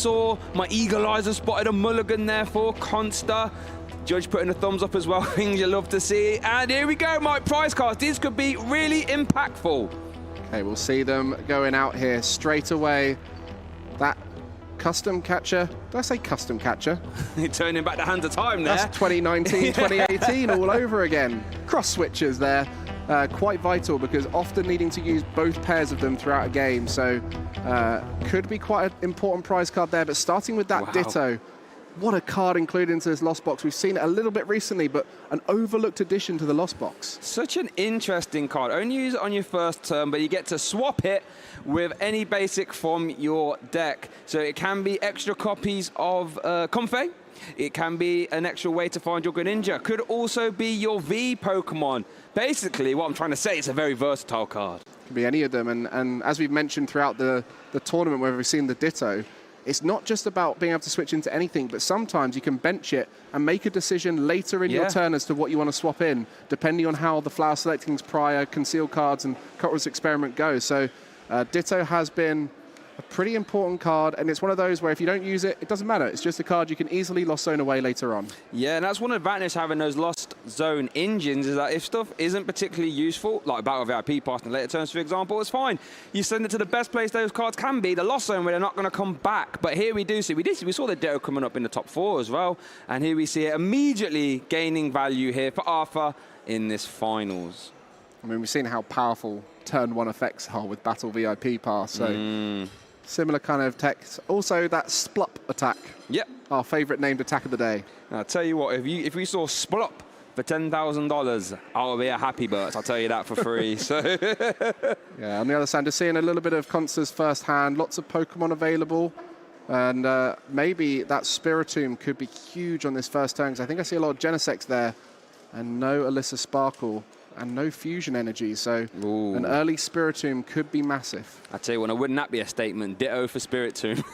saw. My eagle eyes have spotted a mulligan there for Konsta. Judge putting a thumbs up as well, things you love to see. And here we go, Mike, prize cards. These could be really impactful. Okay, we'll see them going out here straight away. That custom catcher, did I say custom catcher? Turning back the hands of time there. That's 2019, 2018 all over again. Cross switches there, quite vital because often needing to use both pairs of them throughout a game. So could be quite an important prize card there, but starting with that Ditto, what a card included into this Lost Box. We've seen it a little bit recently, but an overlooked addition to the Lost Box. Such an interesting card. Only use it on your first turn, but you get to swap it with any basic from your deck. So it can be extra copies of Comfey. It can be an extra way to find your Greninja. Could also be your V Pokemon. Basically, what I'm trying to say, it's a very versatile card. Could be any of them, and as we've mentioned throughout the tournament where we've seen the Ditto, it's not just about being able to switch into anything, but sometimes you can bench it and make a decision later in your turn as to what you want to swap in, depending on how the flower selecting's prior, concealed cards, and Cotter's experiment go. So Ditto has been a pretty important card, and it's one of those where if you don't use it, it doesn't matter. It's just a card you can easily Lost Zone away later on. Yeah, and that's one advantage having those Lost Zone engines, is that if stuff isn't particularly useful, like Battle VIP Pass in later turns, for example, it's fine. You send it to the best place those cards can be, the Lost Zone, where they're not going to come back. But here we saw the Ditto coming up in the top 4 as well, and here we see it immediately gaining value here for Arthur in this finals. I mean, we've seen how powerful turn 1 effects are with Battle VIP Pass, so similar kind of tech. Also, that Splup attack. Yep. Our favorite named attack of the day. I'll tell you what, if we saw Splup for $10,000, I'll be a happy bird. I'll tell you that for free. So yeah, on the other side, just seeing a little bit of Konsta's first hand, lots of Pokemon available. And maybe that Spiritomb could be huge on this first turn, because I think I see a lot of Genesects there. And no Alyssa Sparkle. And no fusion energy, so an early Spiritomb could be massive. I tell you what, wouldn't that be a statement? Ditto for Spiritomb.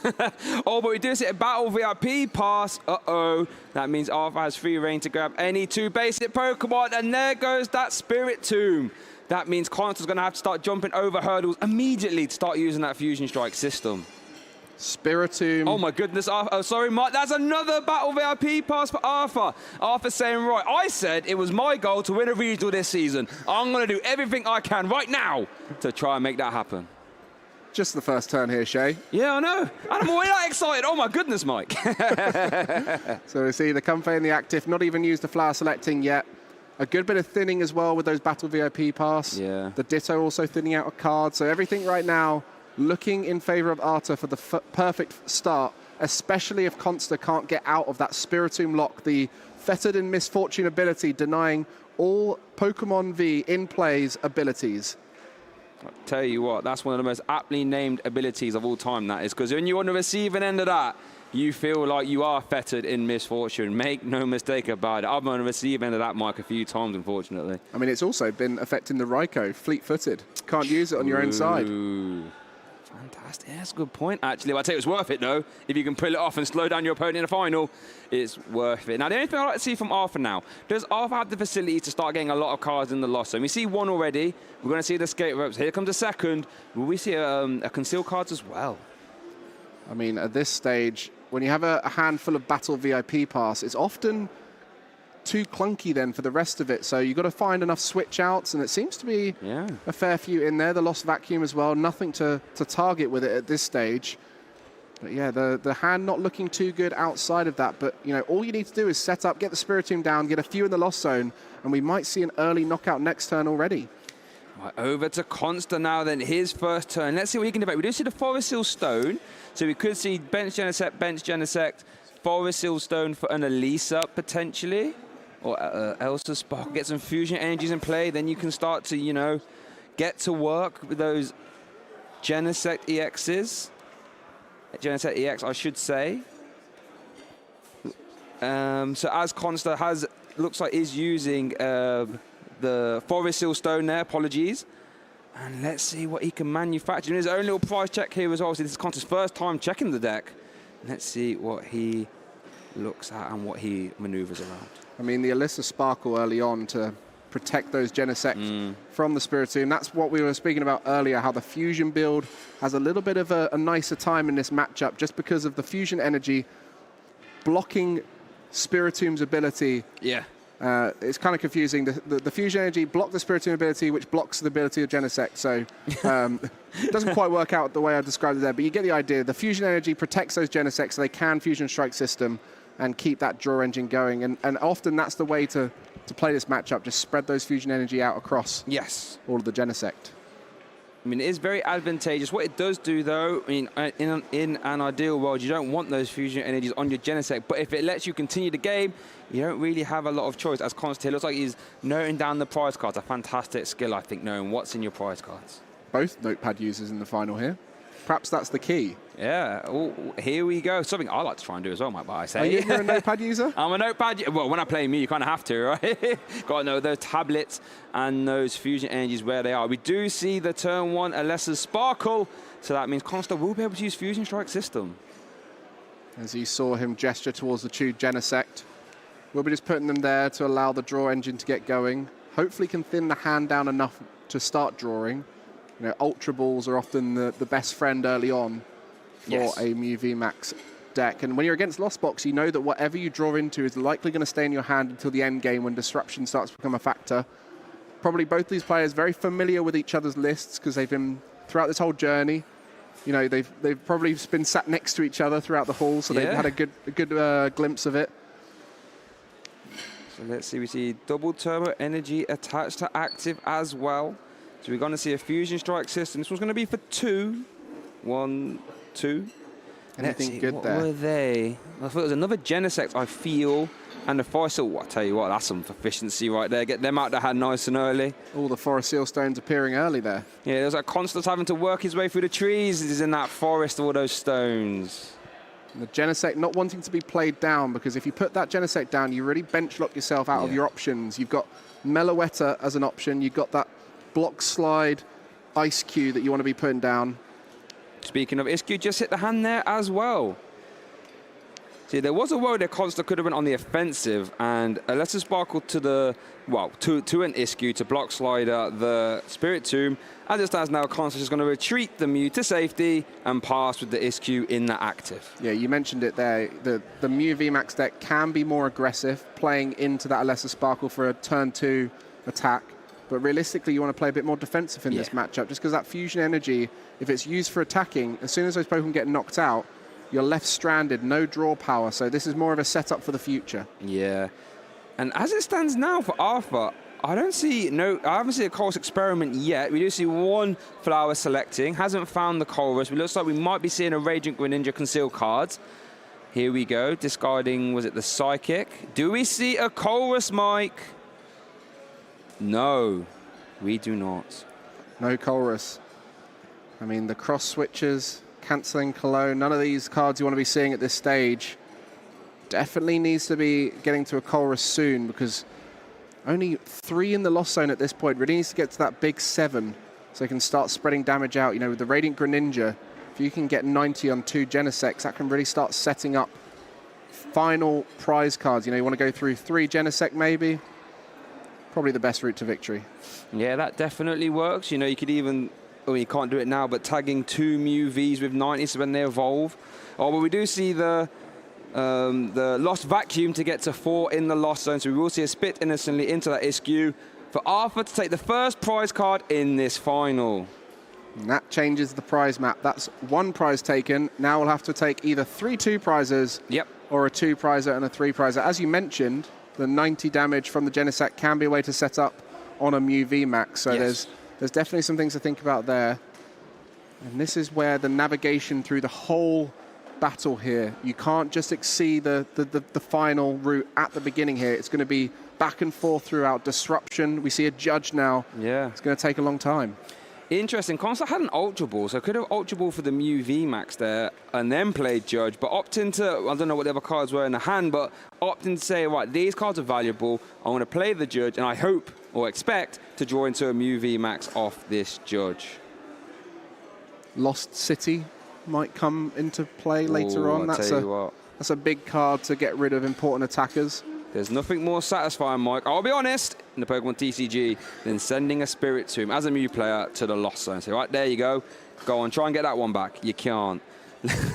Oh, but we do see a Battle VIP Pass. Uh-oh. That means Arthur has free reign to grab any 2 basic Pokemon, and there goes that Spiritomb. That means Konsta's going to have to start jumping over hurdles immediately to start using that Fusion Strike system. Spiritomb. Oh my goodness, oh, sorry, Mark. That's another Battle VIP Pass for Arthur. Arthur saying, right, I said it was my goal to win a regional this season. I'm going to do everything I can right now to try and make that happen. Just the first turn here, Shay. Yeah, I know. And I'm already that excited. Oh my goodness, Mike. So we see the Comfey and the Active, not even used the flower selecting yet. A good bit of thinning as well with those Battle VIP Pass. Yeah. The Ditto also thinning out a card. So everything right now looking in favor of Arthur for the perfect start, especially if Konsta can't get out of that Spiritomb lock, the Fettered in Misfortune ability, denying all Pokemon V in play's abilities. I'll tell you what, that's one of the most aptly named abilities of all time, that is, because when you're on the receiving end of that, you feel like you are fettered in misfortune. Make no mistake about it. I've been on the receiving end of that, Mike, a few times, unfortunately. I mean, it's also been affecting the Raikou, fleet-footed. Can't use it on your own side. Fantastic. Yeah, that's a good point, actually. I'd say it's worth it, though. If you can pull it off and slow down your opponent in the final, it's worth it. Now, the only thing I'd like to see from Arthur now, does Arthur have the facility to start getting a lot of cards in the Lost Zone? We see one already. We're going to see the skate ropes. Here comes a second. Will we see a concealed cards as well? I mean, at this stage, when you have a handful of Battle VIP Pass, it's often too clunky then for the rest of it. So you've got to find enough switch outs, and it seems to be a fair few in there. The Lost Vacuum as well. Nothing to target with it at this stage. But yeah, the hand not looking too good outside of that. But, you know, all you need to do is set up, get the Spiritomb down, get a few in the Lost Zone, and we might see an early knockout next turn already. Right, over to Konsta now then, his first turn. Let's see what he can do. We do see the Forest Seal Stone, so we could see bench Genesect, Forest Seal Stone for an Elisa potentially, or Elsa Spark. Get some fusion energies in play, then you can start to, you know, get to work with those Genesect EXs. Genesect EX, I should say. So as Konsta has, looks like is using the Forest Seal Stone there, apologies. And let's see what he can manufacture. And his own little price check here as well. So this is Konsta's first time checking the deck. Let's see what he looks at and what he maneuvers around. I mean, the Alyssa Sparkle early on to protect those Genesect from the Spiritomb. That's what we were speaking about earlier, how the Fusion build has a little bit of a nicer time in this matchup just because of the Fusion energy blocking Spiritomb's ability. Yeah. It's kind of confusing. The Fusion energy blocked the Spiritomb ability, which blocks the ability of Genesect. So it doesn't quite work out the way I described it there, but you get the idea. The Fusion energy protects those Genesect so they can Fusion Strike system and keep that draw engine going. And often that's the way to play this matchup, just spread those Fusion energy out across all of the Genesect. I mean, it is very advantageous. What it does do, though, I mean, in an ideal world, you don't want those Fusion energies on your Genesect, but if it lets you continue the game, you don't really have a lot of choice. As Konsta here, looks like he's noting down the prize cards. A fantastic skill, I think, knowing what's in your prize cards. Both notepad users in the final here. Perhaps that's the key. Yeah, oh, here we go. Something I like to try and do as well, might I say. Are you a notepad user? I'm a notepad. Well, when I play Mew, you kind of have to, right? Got to know those tablets and those Fusion energies where they are. We do see the turn 1 Alessa's Sparkle, so that means Konsta will be able to use Fusion Strike system. As you saw him gesture towards the two Genesect, we'll be just putting them there to allow the draw engine to get going. Hopefully can thin the hand down enough to start drawing. You know, Ultra Balls are often the best friend early on for a Mew VMAX deck. And when you're against Lost Box, you know that whatever you draw into is likely going to stay in your hand until the end game when disruption starts to become a factor. Probably both these players very familiar with each other's lists because they've been, throughout this whole journey, you know, they've probably been sat next to each other throughout the hall, so they've had a good glimpse of it. So let's see, we see double turbo energy attached to active as well. So we're going to see a Fusion Strike system. This one's going to be for 2. 1, 2. Anything good what there? What were they? I thought it was another Genesect, I feel, and the Forest Seal. Well, I tell you what, that's some efficiency right there. Get them out the hand nice and early. All the Forest Seal stones appearing early there. Yeah, there's like Konsta's having to work his way through the trees. He's in that forest, all those stones. And the Genesect not wanting to be played down, because if you put that Genesect down, you really bench lock yourself out of your options. You've got Meloetta as an option. You've got that Block Slide Ice Cube that you want to be putting down. Speaking of Ice Cube, just hit the hand there as well. See, there was a world that Konsta could have been on the offensive, and Alessa Sparkle to the, well, to an Iskew to block slider the Spiritomb. As it stands now, Konsta's just going to retreat the Mew to safety and pass with the Iskew in the active. Yeah, you mentioned it there. The Mew VMAX deck can be more aggressive, playing into that Alessa Sparkle for a turn 2 attack. But realistically, you want to play a bit more defensive in this matchup, just because that Fusion energy, if it's used for attacking, as soon as those Pokemon get knocked out, you're left stranded, no draw power. So this is more of a setup for the future. Yeah. And as it stands now for Arthur, I haven't seen a Chorus experiment yet. We do see one flower selecting, hasn't found the Chorus. It looks like we might be seeing a Radiant Greninja concealed cards. Here we go, discarding, was it the Psychic? Do we see a Chorus, Mike? No, we do not. No Chorus. I mean, the cross switches, cancelling Cologne, none of these cards you want to be seeing at this stage. Definitely needs to be getting to a Chorus soon, because only 3 in the Lost Zone at this point. Really needs to get to that big 7 so he can start spreading damage out. You know, with the Radiant Greninja, if you can get 90 on 2 Genesects, that can really start setting up final prize cards. You know, you want to go through 3 Genesect maybe. Probably the best route to victory. Yeah, that definitely works. You know, you could even, well, you can't do it now, but tagging 2 Mew Vs with 90s when they evolve. Oh, but we do see the Lost Vacuum to get to 4 in the Lost Zone, so we will see a spit innocently into that Iskew for Arthur to take the first prize card in this final. And that changes the prize map. That's 1 prize taken. Now we'll have to take either 3 2 prizes or a 2 prizer and a 3 prizer. As you mentioned, the 90 damage from the Genesect can be a way to set up on a Mew VMAX. So there's definitely some things to think about there. And this is where the navigation through the whole battle here, you can't just exceed the final route at the beginning here. It's going to be back and forth throughout. Disruption. We see a judge now. Yeah. It's going to take a long time. Interesting. Konsta had an Ultra Ball, so could have Ultra Ball for the Mew VMAX there and then played Judge, but opting to, I don't know what the other cards were in the hand, but opting to say, right, these cards are valuable, I want to play the Judge, and I hope or expect to draw into a Mew VMAX off this Judge. Lost City might come into play later on. That's a big card to get rid of important attackers. There's nothing more satisfying, Mike, I'll be honest, in the Pokemon TCG than sending a Spiritomb as a Mew player to the lost zone. So right, there you go. Go on, try and get that one back. You can't.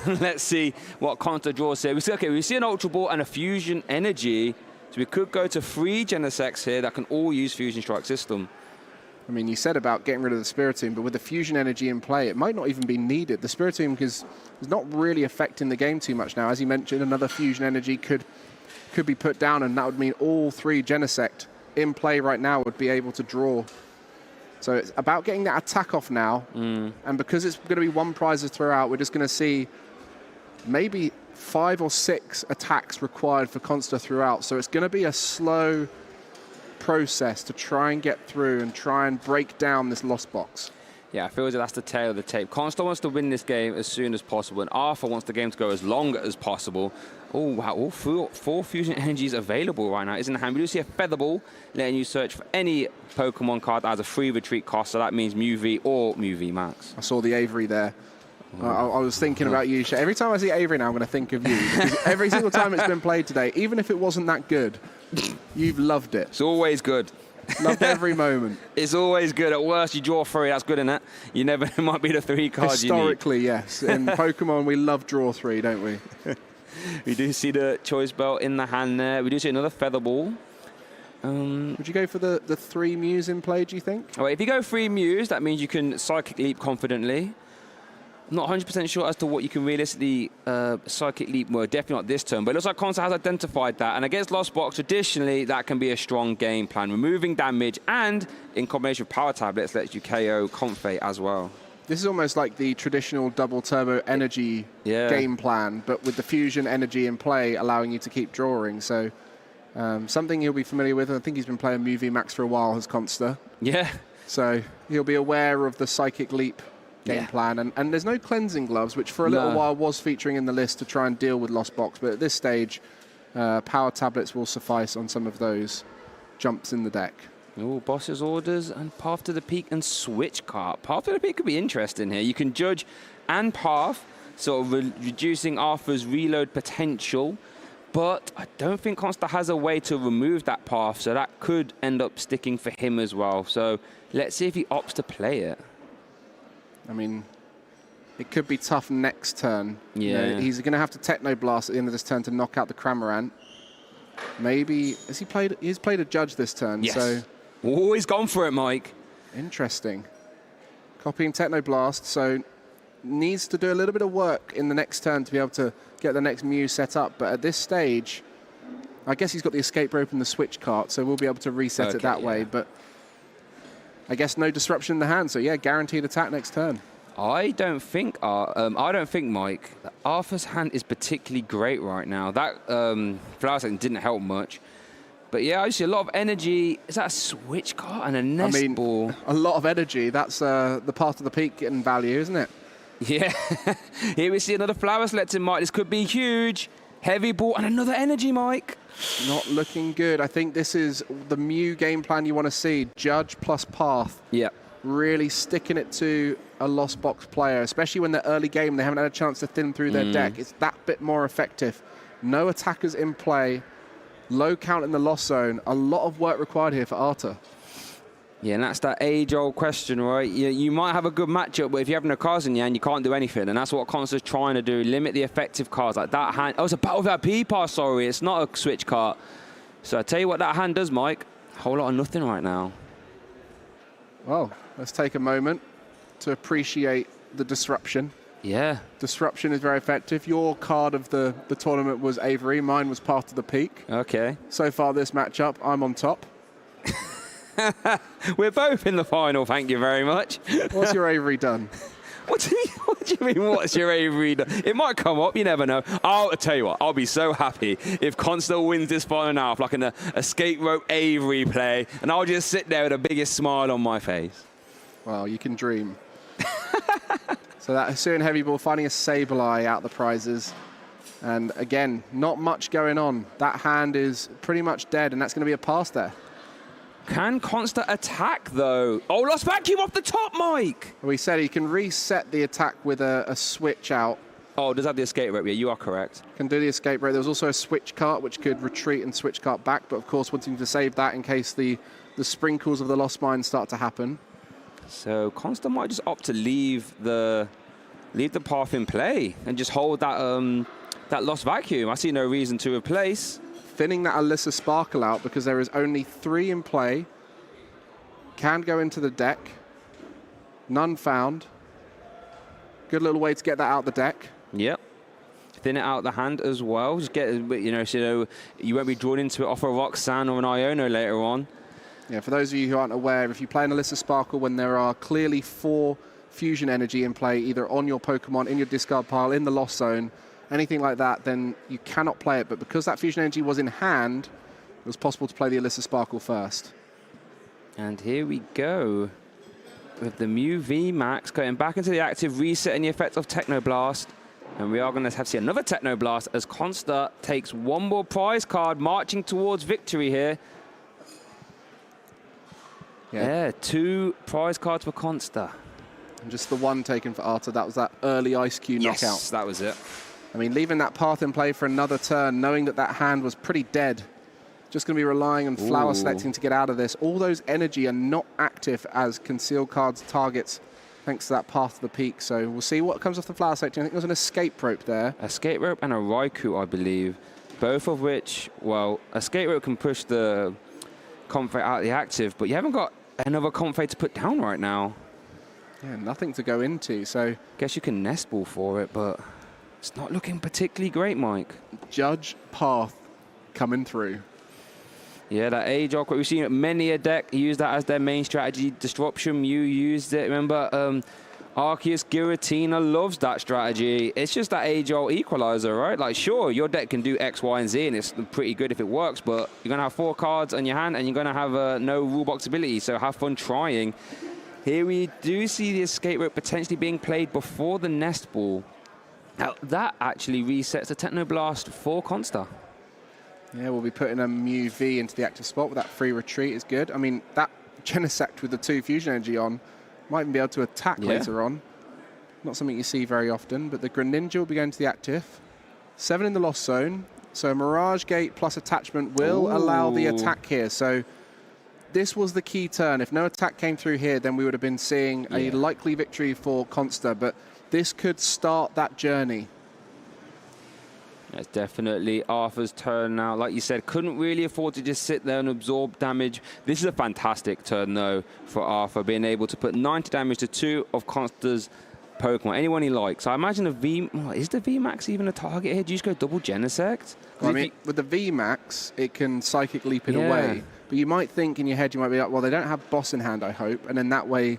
Let's see what Konsta draws here. We see an Ultra Ball and a Fusion Energy. So we could go to 3 Genesects here that can all use Fusion Strike system. I mean, you said about getting rid of the Spiritomb, but with the Fusion Energy in play, it might not even be needed. The Spiritomb is not really affecting the game too much now. As you mentioned, another Fusion Energy could be put down, and that would mean all 3 Genesect in play right now would be able to draw. So it's about getting that attack off now, and because it's going to be 1 prizes throughout, we're just going to see maybe 5 or 6 attacks required for Konsta throughout. So it's going to be a slow process to try and get through and try and break down this lost box. Yeah, I feel as though that's the tail of the tape. Konsta wants to win this game as soon as possible, and Arthur wants the game to go as long as possible. Oh, wow, all 4 Fusion Energies available right now. Isn't hand. We do see a Feather Ball letting you search for any Pokemon card that has a free retreat cost, so that means Mew V or Mew VMAX. I saw the Avery there. I was thinking about you. Every time I see Avery now, I'm going to think of you. Because every single time it's been played today, even if it wasn't that good, you've loved it. It's always good. Loved every moment. It's always good. At worst, you draw 3. That's good, innit? You never, it might be the 3 cards Historically, you need. yes. In Pokemon, we love draw 3, don't we? We do see the Choice Belt in the hand there. We do see another Feather Ball. Would you go for the 3 Mews in play, do you think? Oh, if you go 3 Mews, that means you can Psychic Leap confidently. I'm not 100% sure as to what you can realistically Psychic Leap. Well, definitely not this turn, but it looks like Konsta has identified that. And against Lost Box, traditionally, that can be a strong game plan. Removing damage and, in combination with Power Tablets, lets you KO Comfey as well. This is almost like the traditional double turbo energy game plan, but with the Fusion Energy in play, allowing you to keep drawing. So something he'll be familiar with. I think he's been playing Mew VMAX for a while, has Konsta. Yeah. So he'll be aware of the Psychic Leap game plan. And there's no Cleansing Gloves, which for a little while was featuring in the list to try and deal with Lost Box. But at this stage, Power Tablets will suffice on some of those jumps in the deck. Oh, Boss's Orders and Path to the Peak and Switch Cart. Path to the Peak could be interesting here. You can judge and Path, sort of reducing Arthur's reload potential. But I don't think Konsta has a way to remove that Path, so that could end up sticking for him as well. So let's see if he opts to play it. I mean, it could be tough next turn. Yeah. You know, he's going to have to Techno Blast at the end of this turn to knock out the Cramorant. Maybe, he's played a Judge this turn, yes. So... Oh, he's gone for it, Mike. Interesting. Copying Techno Blast, so needs to do a little bit of work in the next turn to be able to get the next Mew set up. But at this stage, I guess he's got the Escape Rope and the Switch Cart, so we'll be able to reset it that way. But I guess no disruption in the hand, so yeah, guaranteed attack next turn. I don't think, Mike, that Arthur's hand is particularly great right now. That Flower Second didn't help much. But yeah, I see a lot of energy. Is that a Switch Cart and a Nest Ball? A lot of energy. That's the Path of the Peak getting value, isn't it? Yeah. Here we see another Flower Selecting, Mike. This could be huge. Heavy Ball and another energy, Mike. Not looking good. I think this is the Mew game plan you want to see. Judge plus Path. Yeah. Really sticking it to a Lost Box player, especially when they're early game, they haven't had a chance to thin through their deck. It's that bit more effective. No attackers in play. Low count in the Lost Zone. A lot of work required here for Arthur. Yeah, and that's that age-old question, right? You might have a good matchup, but if you're having a cards in your hand, you can't do anything. And that's what Konsta's trying to do, limit the effective cards. Like that hand. Oh, it's a Battle of that P-Pass, sorry. It's not a Switch Cart. So I tell you what that hand does, Mike. A whole lot of nothing right now. Well, let's take a moment to appreciate the disruption. Yeah. Disruption is very effective. Your card of the tournament was Avery. Mine was Path to the Peak. Okay. So far this matchup, I'm on top. We're both in the final, thank you very much. What's your Avery done? What do you mean, what's your Avery done? It might come up, you never know. I'll tell you what, I'll be so happy if Konsta wins this final now, like an Escape Rope Avery play, and I'll just sit there with the biggest smile on my face. Well, you can dream. So that Hisuian Heavy Ball finding a Sableye out the prizes. And again, not much going on. That hand is pretty much dead, and that's going to be a pass there. Can Konsta attack, though? Oh, lost vacuum off the top, Mike! We said he can reset the attack with a switch out. Oh, does have the escape rope? Yeah, you are correct. Can do the escape rope. There was also a switch cart, which could retreat and switch cart back, but of course wanting to save that in case the sprinkles of the Lost Mine start to happen. So Konsta might just opt to leave the path in play and just hold that that Lost Vacuum. I see no reason to replace. Thinning that Alyssa Sparkle out because there is only 3 in play. Can go into the deck. None found. Good little way to get that out the deck. Yep. Thin it out the hand as well. Just get, you know, so you won't be drawn into it off a Roxanne or an Iono later on. Yeah, for those of you who aren't aware, if you play an Alyssa Sparkle when there are clearly 4 fusion energy in play, either on your Pokemon, in your discard pile, in the Lost Zone, anything like that, then you cannot play it. But because that fusion energy was in hand, it was possible to play the Alyssa Sparkle first. And here we go with the Mew VMAX going back into the active, resetting the effect of Techno Blast. And we are going to have to see another Techno Blast as Konsta takes one more prize card, marching towards victory here. Yeah, 2 prize cards for Konsta. And just the one taken for Arta. That was that early Ice Cube knockout. Yes, that was it. I mean, leaving that path in play for another turn, knowing that that hand was pretty dead. Just going to be relying on flower selecting to get out of this. All those energy are not active as concealed cards targets, thanks to that path to the peak. So we'll see what comes off the flower selecting. I think there's an escape rope there. Escape rope and a Raikou, I believe. Both of which, well, escape rope can push the Comfey out of the active, but you haven't got another Comfey to put down right now. Yeah, nothing to go into. So guess you can nest ball for it, but it's not looking particularly great, Mike. Judge path coming through. Yeah, that age awkward. We've seen many a deck use that as their main strategy. Disruption, Mew used it. Remember, Arceus Giratina loves that strategy. It's just that age-old equalizer, right? Like, sure, your deck can do X, Y, and Z, and it's pretty good if it works, but you're going to have 4 cards on your hand, and you're going to have no rule box ability, so have fun trying. Here we do see the escape rope potentially being played before the nest ball. Now, that actually resets the Techno Blast for Konsta. Yeah, we'll be putting a Mew V into the active spot with that free retreat is good. I mean, that Genesect with the 2 fusion energy on might even be able to attack later on. Not something you see very often, but the Greninja will be going to the active. 7 in the Lost Zone. So Mirage Gate plus attachment will allow the attack here. So this was the key turn. If no attack came through here, then we would have been seeing a likely victory for Konsta, but this could start that journey. It's definitely Arthur's turn now. Like you said, couldn't really afford to just sit there and absorb damage. This is a fantastic turn, though, for Arthur, being able to put 90 damage to 2 of Konsta's Pokemon, anyone he likes. I imagine is the VMAX even a target here? Do you just go double Genesect? Well, I mean, with the VMAX, it can Psychic Leap it away. But you might think in your head, you might be like, well, they don't have Boss in hand, I hope. And then that way,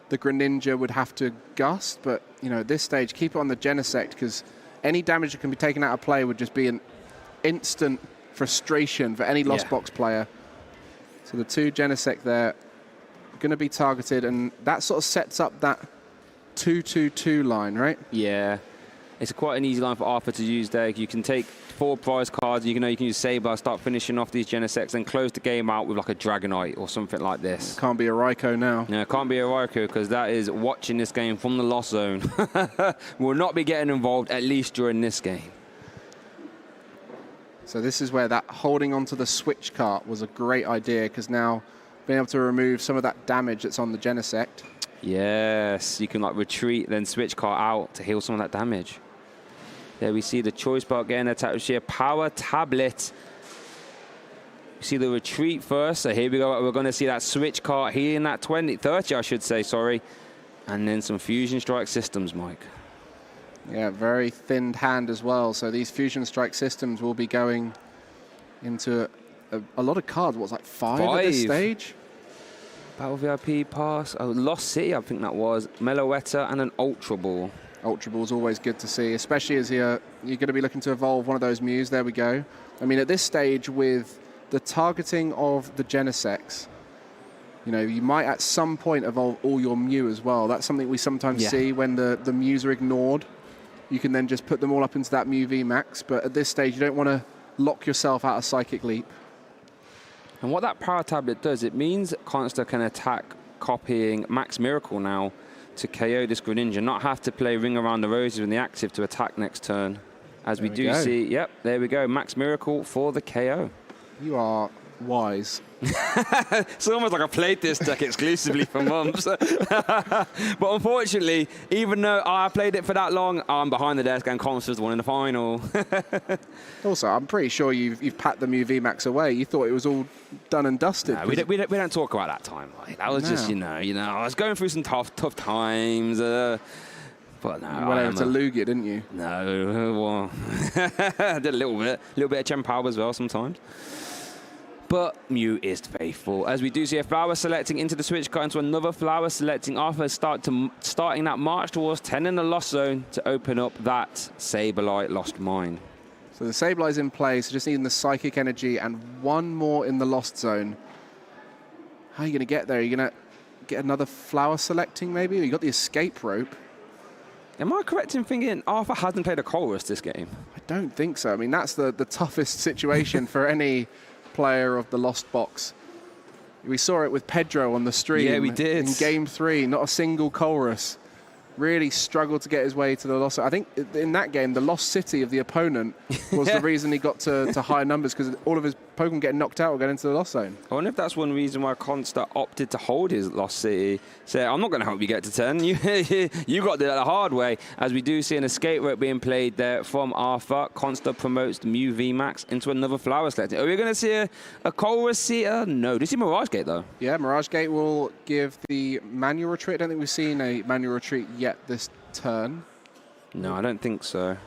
the Greninja would have to Gust. But, you know, at this stage, keep it on the Genesect, because any damage that can be taken out of play would just be an instant frustration for any Lost Box player. So the 2 Genesect there are going to be targeted, and that sort of sets up that 2-2-2 line, right? Yeah. It's quite an easy line for Arthur to use there. You can take 4 prize cards, you can use Saber, start finishing off these Genesects, and close the game out with like a Dragonite or something like this. It can't be a Raikou now. No, it can't be a Raikou, because that is watching this game from the Lost Zone. Will not be getting involved, at least during this game. So this is where that holding onto the switch cart was a great idea, because now being able to remove some of that damage that's on the Genesect. Yes, you can like retreat, then switch cart out to heal some of that damage. There we see the choice bar getting attacked here. Power Tablet. You see the retreat first. So here we go. We're going to see that switch cart healing that 30, I should say, sorry. And then some Fusion Strike systems, Mike. Yeah, very thinned hand as well. So these Fusion Strike systems will be going into a lot of cards. What's like 5 at this stage? Battle VIP pass. Oh, Lost City, I think that was. Meloetta and an Ultra Ball. Ultra Ball is always good to see, especially as you're going to be looking to evolve one of those Mews. There we go. I mean, at this stage, with the targeting of the Genesects, you know, you might at some point evolve all your Mew as well. That's something we sometimes see when the Mews are ignored. You can then just put them all up into that Mew VMAX, but at this stage, you don't want to lock yourself out of Psychic Leap. And what that Power Tablet does, it means Konsta can attack copying Max Miracle now. to KO this Greninja, not have to play Ring Around the Roses in the active to attack next turn. As we do see, yep, there we go. Max Miracle for the KO. You are wise. It's almost like I played this deck exclusively for months. But unfortunately, even though I played it for that long, I'm behind the desk and Konsta's the one in the final. Also, I'm pretty sure you've packed the Mew VMAX away. You thought it was all done and dusted. No, we don't talk about that time. Like, that was just, you know, I was going through some tough times. But no, you went over to Lugia, didn't you? No, well, I did a little bit of Chen Power as well sometimes. But Mew is faithful. As we do see a flower selecting into the switch card, into another flower selecting. Arthur starting that march towards 10 in the lost zone to open up that Sableye Lost Mine. So the Sableye's in play, so just needing the Psychic Energy and one more in the lost zone. How are you going to get there? Are you going to get another flower selecting maybe? Or you got the escape rope. Am I correct in thinking Arthur hasn't played a Colress this game? I don't think so. I mean, that's the toughest situation for any player of the Lost Box. We saw it with Pedro on the stream. Yeah, we did. In Game 3, not a single Colress. Really struggled to get his way to the Lost. I think in that game, the Lost City of the opponent was the reason he got to higher numbers, because all of his Pokemon getting knocked out or getting into the Lost Zone. I wonder if that's one reason why Konsta opted to hold his Lost City. Say, I'm not going to help you get to 10. You got to do that the hard way. As we do see an escape rope being played there from Arthur. Konsta promotes the Mew VMAX into another flower selecting. Are we going to see a Colress Seater? No. Do you see Mirage Gate, though? Yeah, Mirage Gate will give the manual retreat. I don't think we've seen a manual retreat yet this turn. No, I don't think so.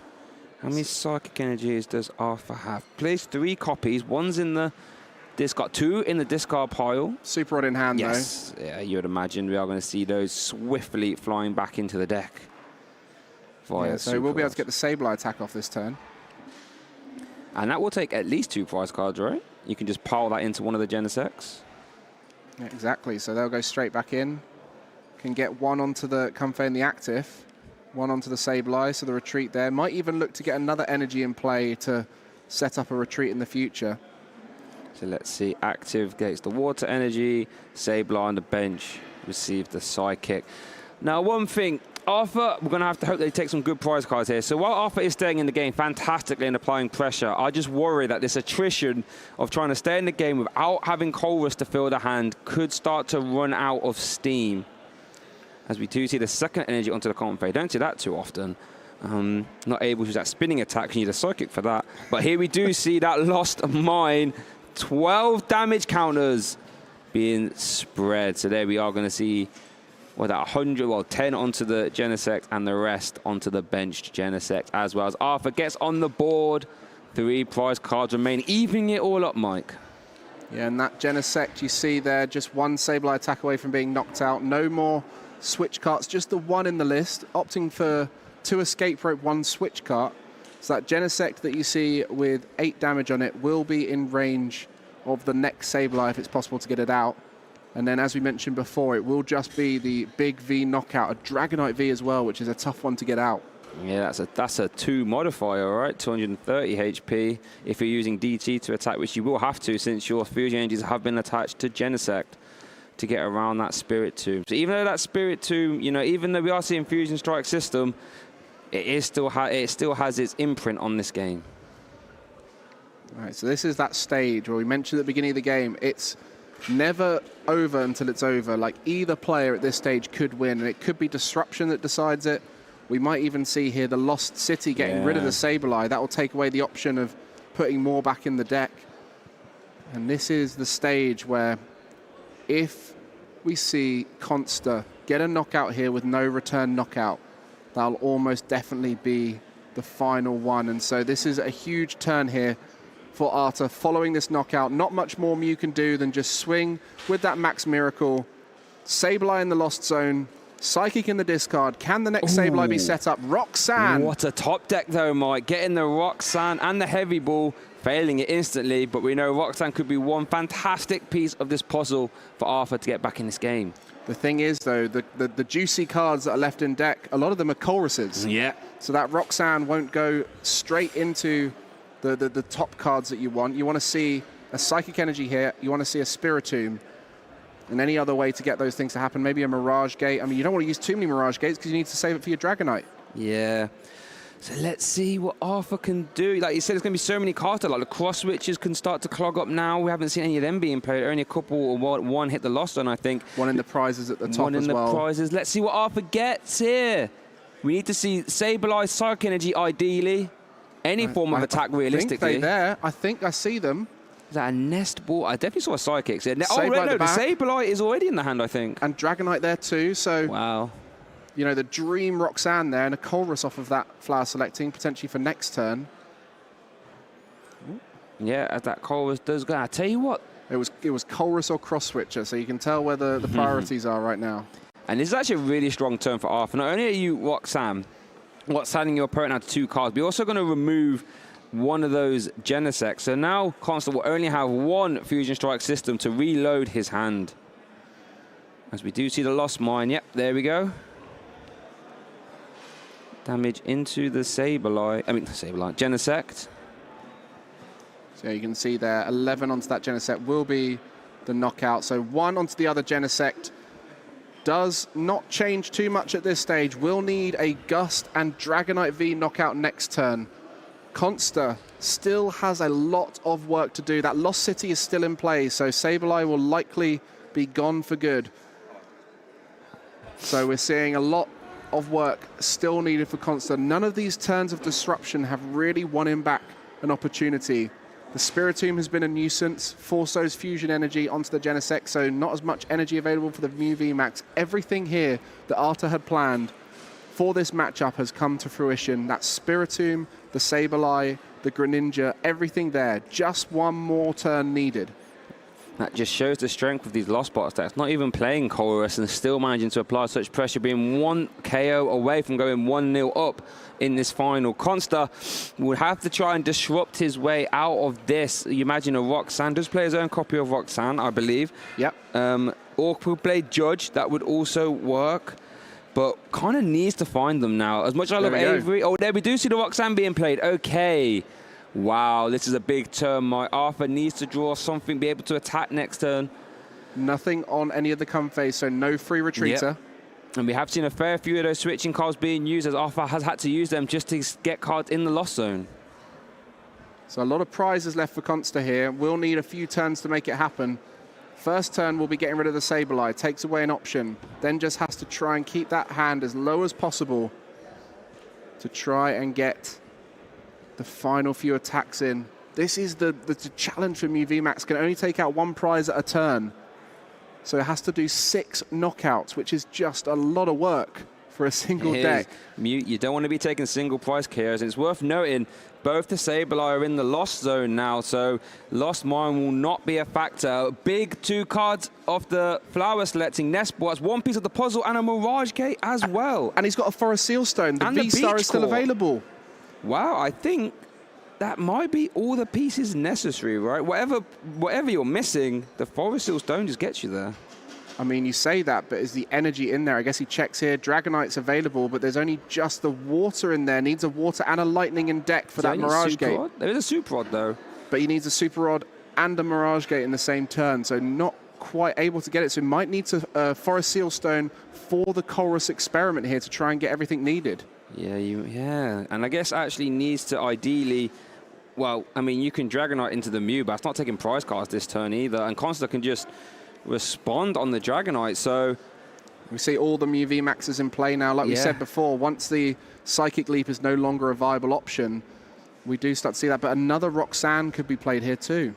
How many Psychic Energies does Arthur have? Plays 3 copies. One's in the discard, 2 in the discard pile. Super Rod in hand, yes. Yeah, you would imagine we are going to see those swiftly flying back into the deck. So we'll be able to get the Sableye attack off this turn. And that will take at least 2 prize cards, right? You can just pile that into one of the Genesects. Yeah, exactly. So they'll go straight back in. Can get one onto the Comfey in the active. One onto the Sableye, so the retreat there. Might even look to get another energy in play to set up a retreat in the future. So let's see. Active gets the water energy. Sableye on the bench receives the Psychic. Now, one thing, Arthur, we're going to have to hope they take some good prize cards here. So while Arthur is staying in the game fantastically and applying pressure, I just worry that this attrition of trying to stay in the game without having Colress to fill the hand could start to run out of steam. As we do see the second energy onto the Comfey. Don't see that too often. Not able to use that spinning attack. You need a Psychic for that. But here we do see that Lost Mine. 12 damage counters being spread. So there we are going to see, well, that 100, well, 10 onto the Genesect and the rest onto the benched Genesect, as well as Arthur gets on the board. 3 prize cards remain, evening it all up, Mike. Yeah, and that Genesect you see there, just one Sableye attack away from being knocked out. No more switch carts, just the one in the list, opting for 2 escape rope, 1 switch cart. So that Genesect that you see with 8 damage on it will be in range of the next Sableye if it's possible to get it out. And then, as we mentioned before, it will just be the big V knockout, a Dragonite V as well, which is a tough one to get out. Yeah, that's a 2 modifier, right? 230 HP if you're using DT to attack, which you will have to since your fusion energies have been attached to Genesect to get around that Spirit Tomb. So even though that Spirit Tomb, you know, even though we are seeing Fusion Strike system, it still has its imprint on this game. All right, so this is that stage where we mentioned at the beginning of the game, it's never over until it's over. Like, either player at this stage could win, and it could be Disruption that decides it. We might even see here the Lost City getting rid of the Sableye. That will take away the option of putting more back in the deck. And this is the stage where, if we see Konsta get a knockout here with no return knockout, that'll almost definitely be the final one. And so this is a huge turn here for Arthur following this knockout. Not much more Mew can do than just swing with that Max Miracle. Sableye in the Lost Zone. Psychic in the discard. Can the next Sableye be set up? Roxanne. What a top deck, though, Mike. Getting the Roxanne and the Heavy Ball, failing it instantly. But we know Roxanne could be one fantastic piece of this puzzle for Arthur to get back in this game. The thing is, though, the juicy cards that are left in deck, a lot of them are Colresses. Yeah. So that Roxanne won't go straight into the top cards that you want. You want to see a Psychic Energy here. You want to see a Spiritomb. And any other way to get those things to happen, maybe a Mirage Gate. I mean, you don't want to use too many Mirage Gates because you need to save it for your Dragonite. Yeah. So let's see what Arthur can do. Like you said, there's going to be so many cards. Like the cross switches can start to clog up now. We haven't seen any of them being played. Only a couple, or one hit the lost one, I think. One in the prizes at the top as well. One in the prizes. Let's see what Arthur gets here. We need to see Sableye, Psychic Energy, ideally. Any form of attack, realistically. I think I see them. Is that a nest ball? I definitely saw a Psychic. Oh, no, the Sableye is already in the hand, I think. And Dragonite there too, so... Wow. You know, the Dream Roxanne there, and a Colress off of that flower selecting, potentially for next turn. Yeah, as that Colress does go. I tell you what. It was Colress or Cross Switcher, so you can tell where the priorities are right now. And this is actually a really strong turn for Arthur. Not only are you Roxanne-ing your opponent out to 2 cards, but you're also going to remove one of those Genesects. So now Konsta will only have 1 Fusion Strike system to reload his hand. As we do see the Lost Mine. Yep, there we go. Damage into the Genesect. So you can see there, 11 onto that Genesect will be the knockout. So 1 onto the other Genesect does not change too much at this stage. We'll need a Gust and Dragonite V knockout next turn. Konsta still has a lot of work to do. That Lost City is still in play, so Sableye will likely be gone for good. So we're seeing a lot of work still needed for Konsta. None of these turns of disruption have really won him back an opportunity. The Spiritomb has been a nuisance, forced those fusion energy onto the Genesect, so not as much energy available for the Mew VMAX. Everything here that Arthur had planned for this matchup has come to fruition. That Spiritomb, the Sableye, the Greninja, everything there. Just one more turn needed. That just shows the strength of these Lost Box decks. Not even playing Colress and still managing to apply such pressure, being 1 KO away from going 1-0 up in this final. Konsta will have to try and disrupt his way out of this. You imagine a Roxanne. Does play his own copy of Roxanne, I believe. Yep. Or could play Judge. That would also work. But kind of needs to find them now. As much as I love Avery. Oh, there we do see the Roxanne being played. Okay. Wow, this is a big turn. Arthur needs to draw something, be able to attack next turn. Nothing on any of the come phase, so no free retreater. Yep. And we have seen a fair few of those switching cards being used, as Arthur has had to use them just to get cards in the Lost Zone. So a lot of prizes left for Konsta here. We'll need a few turns to make it happen. First turn, we'll be getting rid of the Sableye. Takes away an option. Then just has to try and keep that hand as low as possible to try and get the final few attacks in. This is the challenge for Mew VMAX. Can only take out 1 prize at a turn. So it has to do 6 knockouts, which is just a lot of work for a single deck. Mew, you don't want to be taking single prize KOs. It's worth noting, both the Sableye are in the Lost Zone now, so Lost Mine will not be a factor. Big 2 cards off the flower selecting Nest Ball. That's 1 piece of the puzzle and a Mirage Gate as well. And he's got a Forest Seal Stone. The V-Star is still available. Wow, I think that might be all the pieces necessary, right? Whatever you're missing, the Forest Seal Stone just gets you there. I mean, you say that, but is the energy in there? I guess he checks here. Dragonite's available, but there's only just the water in there. Needs a water and a lightning in deck for that Mirage Gate. There is a Super Rod, though. But he needs a Super Rod and a Mirage Gate in the same turn, so not quite able to get it. So he might need to Forest Seal Stone for the Colress experiment here to try and get everything needed. Yeah, and I guess actually needs to ideally, well, I mean, you can Dragonite into the Mew, but it's not taking prize cards this turn either, and Konsta can just respond on the Dragonite, so... We see all the Mew VMAXs in play now. Like we said before, once the Psychic Leap is no longer a viable option, we do start to see that, but another Roxanne could be played here too.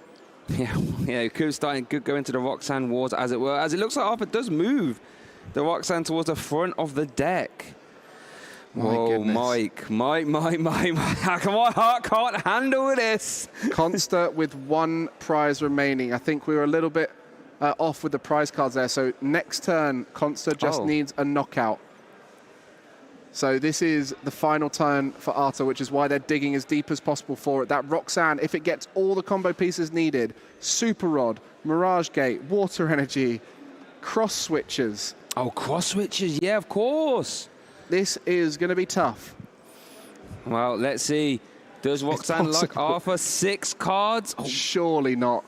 Yeah, it could go into the Roxanne Wars, as it were, as it looks like Arthur does move the Roxanne towards the front of the deck. Whoa, Mike. Come on, heart can't handle this. Konsta with 1 prize remaining. I think we were a little bit off with the prize cards there. So next turn, Konsta just needs a knockout. So this is the final turn for Arthur, which is why they're digging as deep as possible for it. That Roxanne, if it gets all the combo pieces needed, Super Rod, Mirage Gate, Water Energy, Cross Switches. Oh, Cross Switches, yeah, of course. This is going to be tough. Well, let's see. Does Roxanne like Arthur 6 cards? Oh. Surely not.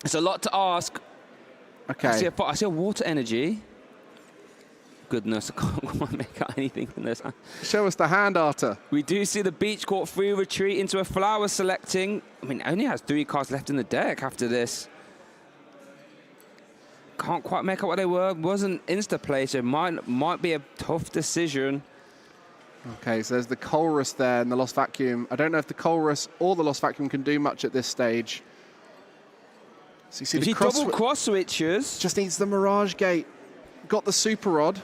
It's a lot to ask. Okay. I see a water energy. Goodness, I can't quite make out anything from this. Show us the hand, Arthur. We do see the Beach Court free retreat into a flower selecting. I mean, it only has 3 cards left in the deck after this. Can't quite make out what they were. Wasn't insta-play, so it might be a tough decision. Okay, so there's the Colress there and the Lost Vacuum. I don't know if the Colress or the Lost Vacuum can do much at this stage. So you see the double cross switches. Just needs the Mirage Gate. Got the Super Rod.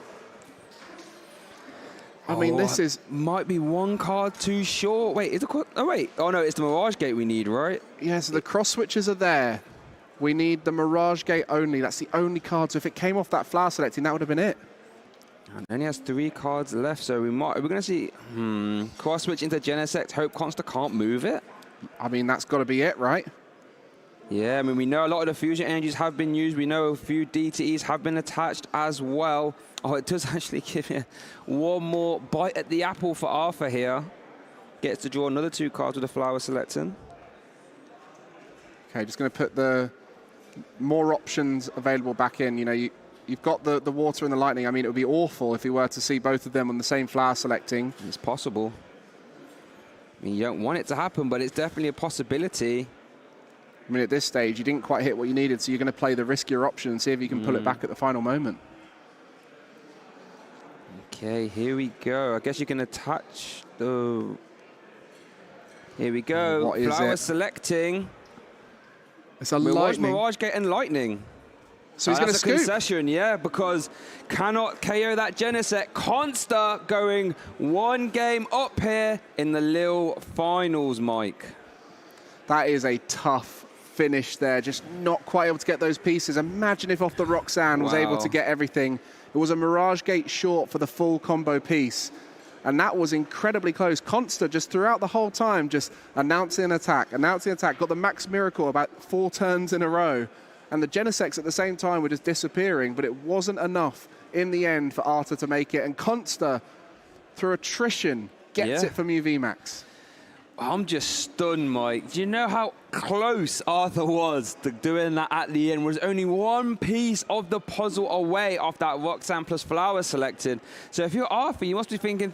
I mean, this is... Might be 1 card too short. Wait, is the... Oh, wait. Oh, no, it's the Mirage Gate we need, right? Yeah, so the cross switches are there. We need the Mirage Gate only. That's the only card. So if it came off that flower selecting, that would have been it. And only has 3 cards left, so we're going to see... Cross switch into Genesect. Hope Konsta can't move it. I mean, that's got to be it, right? Yeah, I mean, we know a lot of the fusion energies have been used. We know a few DTEs have been attached as well. Oh, it does actually give you 1 more bite at the apple for Arthur here. Gets to draw another 2 cards with the flower selecting. Okay, just going to put the more options available back in. You know, you've got the water and the lightning. I mean, it would be awful if we were to see both of them on the same flower selecting. It's possible. I mean, you don't want it to happen, but it's definitely a possibility. I mean, at this stage, you didn't quite hit what you needed, so you're going to play the riskier option and see if you can pull it back at the final moment. Okay, here we go. I guess you can attach the... Here we go. What is Flower it? selecting. It's a lightning. Mirage Gate and lightning. So he's going to scoop. Concession, yeah, because cannot KO that Genesect. Konsta going 1 game up here in the Lille finals, Mike. That is a tough finish there. Just not quite able to get those pieces. Imagine if off the Roxanne was able to get everything. It was a Mirage Gate short for the full combo piece. And that was incredibly close. Konsta just throughout the whole time, just announcing an attack. Got the Max Miracle about 4 turns in a row. And the Genesects at the same time were just disappearing, but it wasn't enough in the end for Arthur to make it. And Konsta, through attrition, gets it for Mew VMAX. I'm just stunned, Mike. Do you know how close Arthur was to doing that at the end? Was only 1 piece of the puzzle away off that Roxanne plus flower selected. So if you're Arthur, you must be thinking,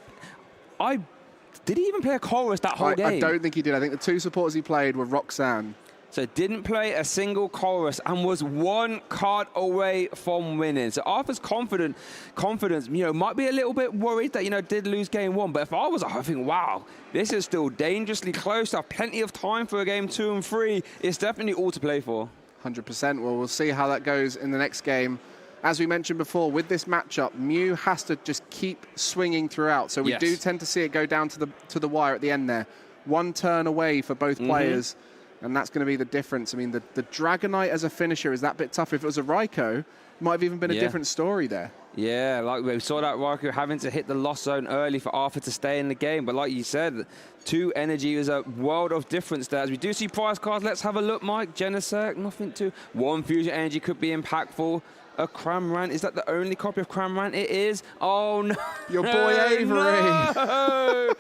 did he even play a chorus that whole game? I don't think he did. I think the 2 supporters he played were Roxanne. So didn't play a single chorus and was 1 card away from winning. So Arthur's confidence, might be a little bit worried that, did lose game 1. But if I was, I think, wow, this is still dangerously close. I have plenty of time for a game 2 and 3. It's definitely all to play for. 100%. Well, we'll see how that goes in the next game. As we mentioned before, with this matchup, Mew has to just keep swinging throughout. So we do tend to see it go down to the wire at the end there. 1 turn away for both players. And that's going to be the difference. I mean, the Dragonite as a finisher is that bit tough. If it was a Raikou, it might have even been a different story there. Yeah, like we saw that Raikou having to hit the loss zone early for Arthur to stay in the game. But like you said, 2 energy is a world of difference there. As we do see prize cards, let's have a look, Mike. Genesect, nothing too. 1 fusion energy could be impactful. A Cramorant, is that the only copy of Cramorant? It is. Oh, no. Your boy Avery. No.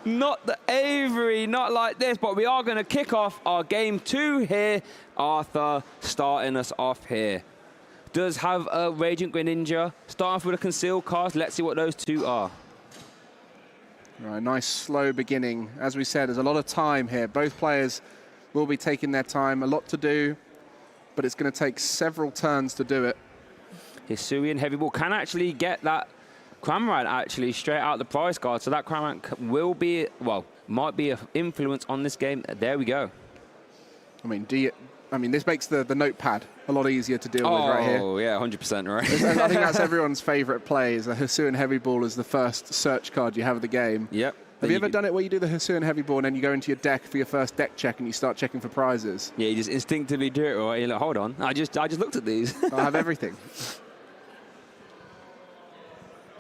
Not the Avery, not like this. But we are going to kick off our game 2 here. Arthur starting us off here. Does have a Radiant Greninja. Starting off with a concealed card. Let's see what those 2 are. Right, nice slow beginning. As we said, there's a lot of time here. Both players will be taking their time. A lot to do, but it's going to take several turns to do it. Hisuian Heavy Ball can actually get that Cramorant actually straight out the prize card. So that Cramorant will be, well, might be an influence on this game. There we go. I mean, this makes the notepad a lot easier to deal with right here. Oh, yeah, 100% right. I think that's everyone's favorite play, is a Hisuian Heavy Ball as the first search card you have of the game. Yep. Have you ever done it where you do the Hisuian Heavy Ball and then you go into your deck for your first deck check and you start checking for prizes? Yeah, you just instinctively do it, right? You're like, hold on, I just looked at these. I have everything.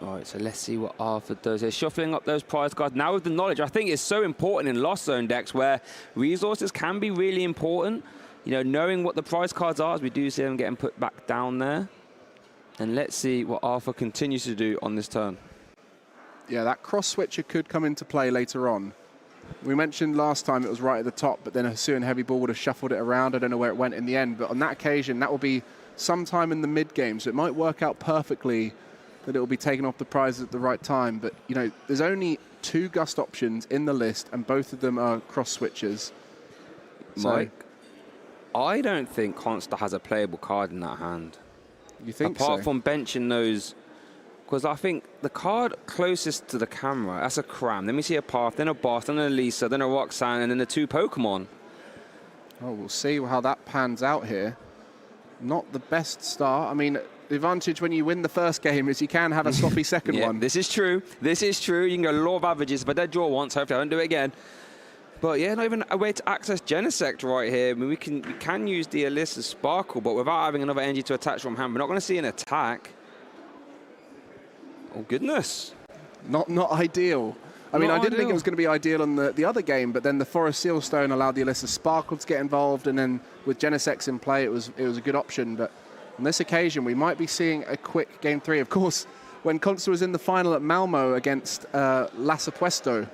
All right, so let's see what Arthur does. They're shuffling up those prize cards. Now with the knowledge, I think it's so important in Lost Zone decks where resources can be really important. Knowing what the prize cards are, as we do see them getting put back down there. And let's see what Arthur continues to do on this turn. Yeah, that cross switcher could come into play later on. We mentioned last time it was right at the top, but then Hisuian Heavy Ball would have shuffled it around. I don't know where it went in the end, but on that occasion, that will be sometime in the mid-game, so it might work out perfectly that it will be taken off the prizes at the right time. But, you know, there's only 2 Gust options in the list, and both of them are cross switches. Mike, I don't think Konsta has a playable card in that hand. You think Apart so? from benching those, because I think the card closest to the camera, that's a Cram. Then we see a Path, then a Boss, then a Lisa, then a Roxanne, and then the 2 Pokemon. Oh, we'll see how that pans out here. Not the best start. I mean, the advantage when you win the first game is you can have a sloppy second one. This is true. This is true. You can go law of averages. If I did draw once, hopefully I don't do it again. But yeah, not even a way to access Genesect right here. I mean, we can use the Alyssa Sparkle, but without having another energy to attach from hand, we're not going to see an attack. Oh, goodness. Not ideal. I mean, I didn't think it was going to be ideal on the other game, but then the Forest Seal Stone allowed the Alyssa Sparkle to get involved, and then with Genesect in play, it was a good option. But on this occasion, we might be seeing a quick Game 3. Of course, when Konsta was in the final at Malmo against Lasapuesto,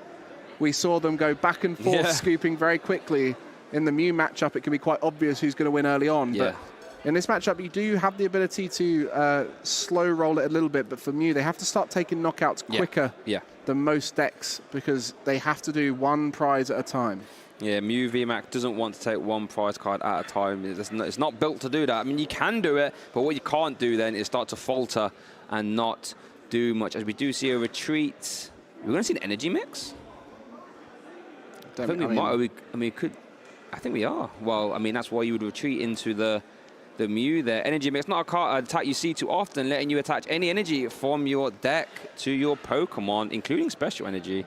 we saw them go back and forth, scooping very quickly. In the Mew matchup, it can be quite obvious who's going to win early on. But in this matchup, you do have the ability to slow roll it a little bit. But for Mew, they have to start taking knockouts quicker than most decks because they have to do 1 prize at a time. Yeah, Mew VMAX doesn't want to take 1 prize card at a time. It's not built to do that. I mean, you can do it, but what you can't do then is start to falter and not do much. As we do see a retreat. We're going to see an energy mix? I think we might. I mean, could. I think we are. Well, I mean, that's why you would retreat into the Mew there. Energy mix, not a card attack you see too often, letting you attach any energy from your deck to your Pokemon, including special energy.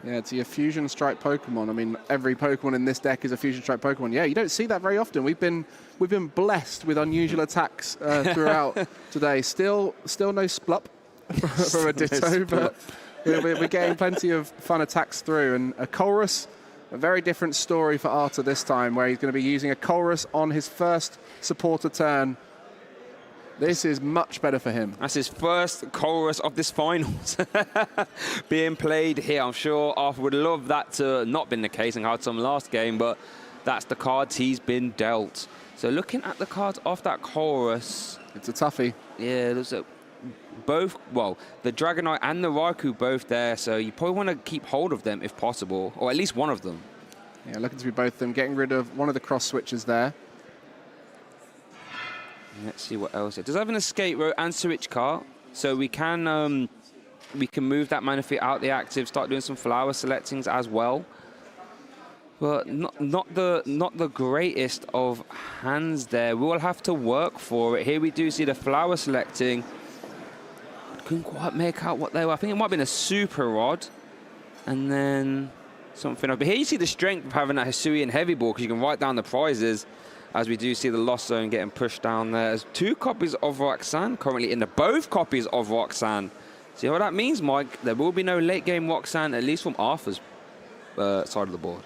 Yeah, to your Fusion Strike Pokemon. I mean, every Pokemon in this deck is a Fusion Strike Pokemon. Yeah, you don't see that very often. We've been blessed with unusual attacks throughout today. Still no Splup from a Ditto, but we're getting plenty of fun attacks through. And a Colrus, a very different story for Arta this time, where he's going to be using a Colrus on his first supporter turn. This is much better for him. That's his first Colrus of this finals being played here. I'm sure Arthur would love that to not been the case and had some last game, but that's the cards he's been dealt. So looking at the cards off that Colrus, it's a toughie. Yeah, there's both, well, the Dragonite and the Raikou both there, so you probably want to keep hold of them if possible, or at least one of them. Yeah, looking to be both of them, getting rid of one of the cross switches there. Let's see what else. It does have an escape route and switch car, so we can move that Manaphy out the active, start doing some flower selectings as well. But not the greatest of hands there. We will have to work for it. Here we do see the flower selecting. Couldn't quite make out what they were. I think it might have been a Super Rod, and then something else. But here you see the strength of having that Hisuian Heavy Ball, because you can write down the prizes. As we do see the Lost Zone getting pushed down there. There's 2 copies of Roxanne currently in the both copies of Roxanne. See what that means, Mike? There will be no late game Roxanne, at least from Arthur's side of the board.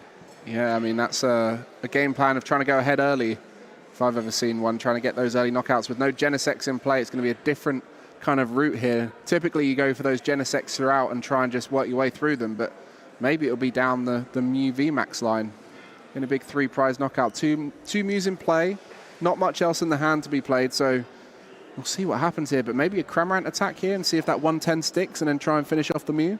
Yeah, I mean, that's a game plan of trying to go ahead early, if I've ever seen one, trying to get those early knockouts. With no Genesects in play, it's going to be a different kind of route here. Typically, you go for those Genesects throughout and try and just work your way through them, but maybe it'll be down the Mew VMAX line. In a big 3 prize knockout. Two Mews in play, not much else in the hand to be played, so we'll see what happens here. But maybe a Cramorant attack here and see if that 110 sticks and then try and finish off the Mew.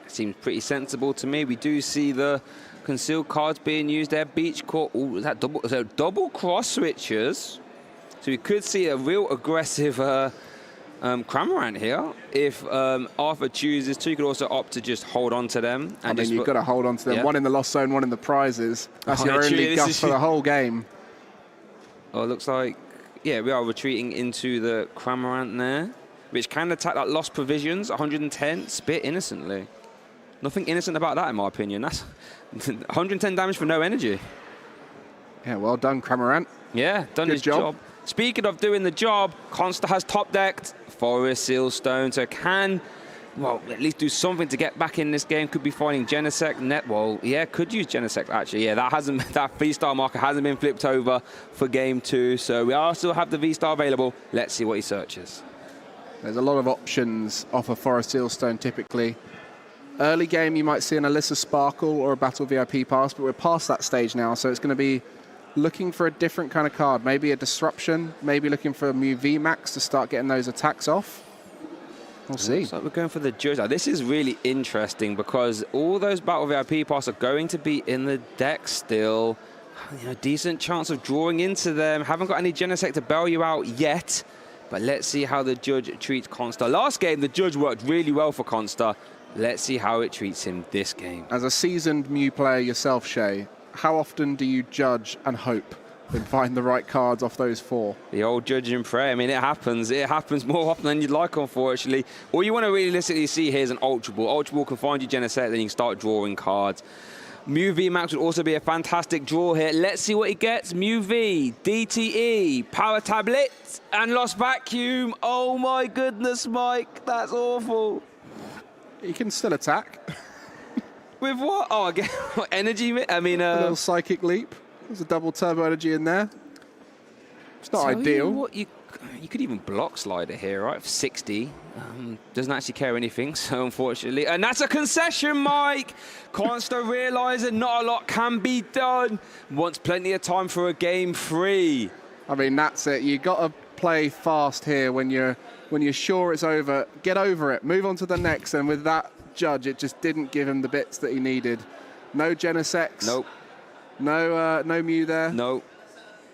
Seems pretty sensible to me. We do see the concealed cards being used there. Beach Court, oh, is that double cross switches. So we could see a real aggressive Cramorant here. If Arthur chooses to, you could also opt to just hold on to them. And I mean, you've got to hold on to them. Yeah. One in the Lost Zone, one in the prizes. That's your only Gust for the whole game. Oh, it looks like, yeah, we are retreating into the Cramorant there, which can attack that Lost Provisions, 110, spit innocently. Nothing innocent about that, in my opinion. That's 110 damage for no energy. Yeah, well done, Cramorant. Yeah, done his job. Speaking of doing the job, Konsta has top decked Forest Seal Stone, so can, well, at least do something to get back in this game. Could be finding Genesect net. Well, yeah, could use Genesect actually. Yeah, that V-Star marker hasn't been flipped over for game 2, so we still have the V-Star available. Let's see what he searches. There's a lot of options off of Forest Seal Stone typically. Early game, you might see an Alyssa Sparkle or a Battle VIP pass, but we're past that stage now, so it's going to be looking for a different kind of card. Maybe a Disruption, maybe looking for a Mew VMAX to start getting those attacks off. We'll see. Looks like we're going for the Judge. Now, this is really interesting because all those Battle VIP passes are going to be in the deck still. You know, decent chance of drawing into them. Haven't got any Genesect to bail you out yet, but let's see how the Judge treats Konsta. Last game, the Judge worked really well for Konsta. Let's see how it treats him this game. As a seasoned Mew player yourself, Shay, how often do you judge and hope and find the right cards off those 4? The old judge and pray. I mean, it happens. It happens more often than you'd like, unfortunately. All you want to realistically see here is an Ultra Ball. Ultra Ball can find you Genesect, then you can start drawing cards. Mew VMAX would also be a fantastic draw here. Let's see what he gets. Mew V, DTE, Power Tablet, and Lost Vacuum. Oh my goodness, Mike. That's awful. He can still attack. With what? Oh, again, energy? I mean, a little Psychic Leap. There's a double turbo energy in there. It's not ideal. You know what, you could even block Slider here, right? 60. Doesn't actually care anything, so unfortunately. And that's a concession, Mike. Konsta realizing not a lot can be done. Wants plenty of time for a game 3. I mean, that's it. You got to play fast here when you're sure it's over. Get over it. Move on to the next. And with that Judge, it just didn't give him the bits that he needed. No Genesect. Nope. No Mew there. Nope.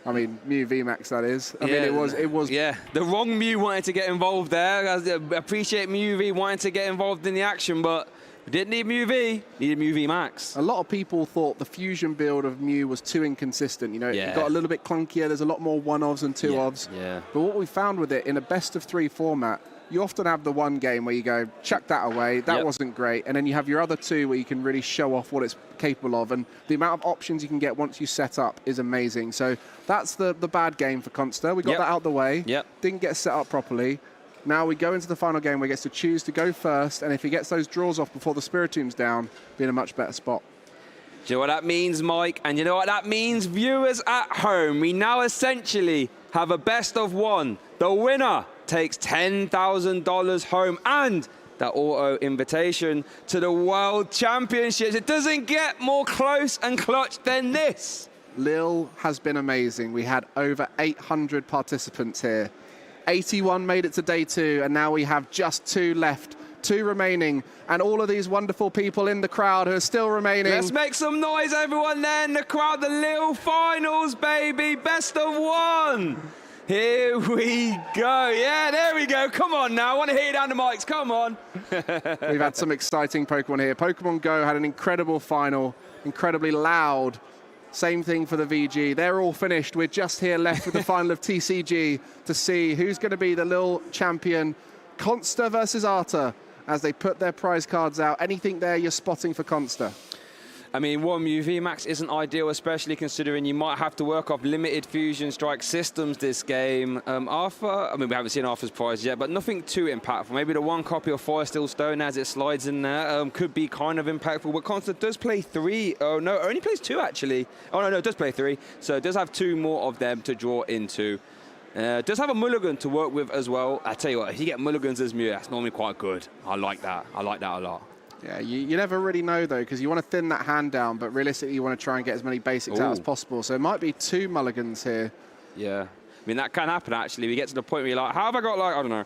I mean, Mew VMAX, that is. I mean, it was. Yeah, the wrong Mew wanted to get involved there. I appreciate Mew V wanting to get involved in the action, but we didn't need Mew V, needed Mew VMAX. A lot of people thought the fusion build of Mew was too inconsistent. You know, it got a little bit clunkier. There's a lot more 1-ofs and 2-ofs. Yeah. But what we found with it, in a best-of-3 format, you often have the one game where you go, chuck that away, that wasn't great, and then you have your other 2 where you can really show off what it's capable of, and the amount of options you can get once you set up is amazing. So that's the bad game for Konsta. We got that out the way, didn't get set up properly. Now we go into the final game where he gets to choose to go first, and if he gets those draws off before the Spiritomb's down, be in a much better spot. Do you know what that means, Mike? And you know what that means, viewers at home? We now essentially have a best of 1. The winner takes $10,000 home and that auto invitation to the World Championships. It doesn't get more close and clutch than this. Lille has been amazing. We had over 800 participants here. 81 made it to day 2, and now we have just 2 left. 2 remaining, and all of these wonderful people in the crowd who are still remaining. Let's make some noise, everyone, there in the crowd. The Lille finals, baby. Best of 1. Here we go. Yeah, there we go. Come on now. I want to hear you down the mics. Come on. We've had some exciting Pokemon here. Pokemon Go had an incredible final, incredibly loud. Same thing for the VG. They're all finished. We're just here left with the final of TCG to see who's going to be the Lille champion. Konsta versus Arta as they put their prize cards out. Anything there you're spotting for Konsta? I mean, one Mew VMAX isn't ideal, especially considering you might have to work off limited Fusion Strike systems this game. Arthur, I mean, we haven't seen Arthur's prize yet, but nothing too impactful. Maybe the 1 copy of Fire Steel Stone as it slides in there could be kind of impactful. But Konsta does play 3. Oh, no, only plays 2, actually. Oh, no, it does play 3. So it does have 2 more of them to draw into. Does have a mulligan to work with as well. I tell you what, if you get mulligans as Mew, that's normally quite good. I like that. I like that a lot. Yeah, you never really know, though, because you want to thin that hand down, but realistically you want to try and get as many basics out as possible. So it might be 2 mulligans here. Yeah. I mean, that can happen, actually. We get to the point where you're like, how have I got, like, I don't know,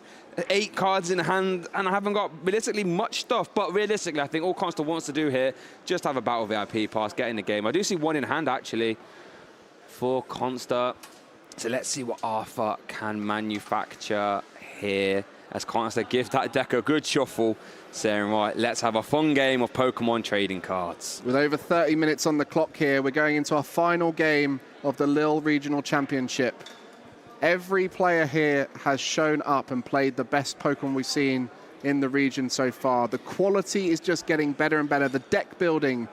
8 cards in hand, and I haven't got realistically much stuff. But realistically, I think all Konsta wants to do here, just have a Battle VIP pass, get in the game. I do see 1 in hand, actually, for Konsta. So let's see what Arthur can manufacture here as Konsta give that deck a good shuffle, saying, right, let's have a fun game of Pokemon trading cards. With over 30 minutes on the clock here, we're going into our final game of the Lille Regional Championship. Every player here has shown up and played the best Pokemon we've seen in the region so far. The quality is just getting better and better. The deck building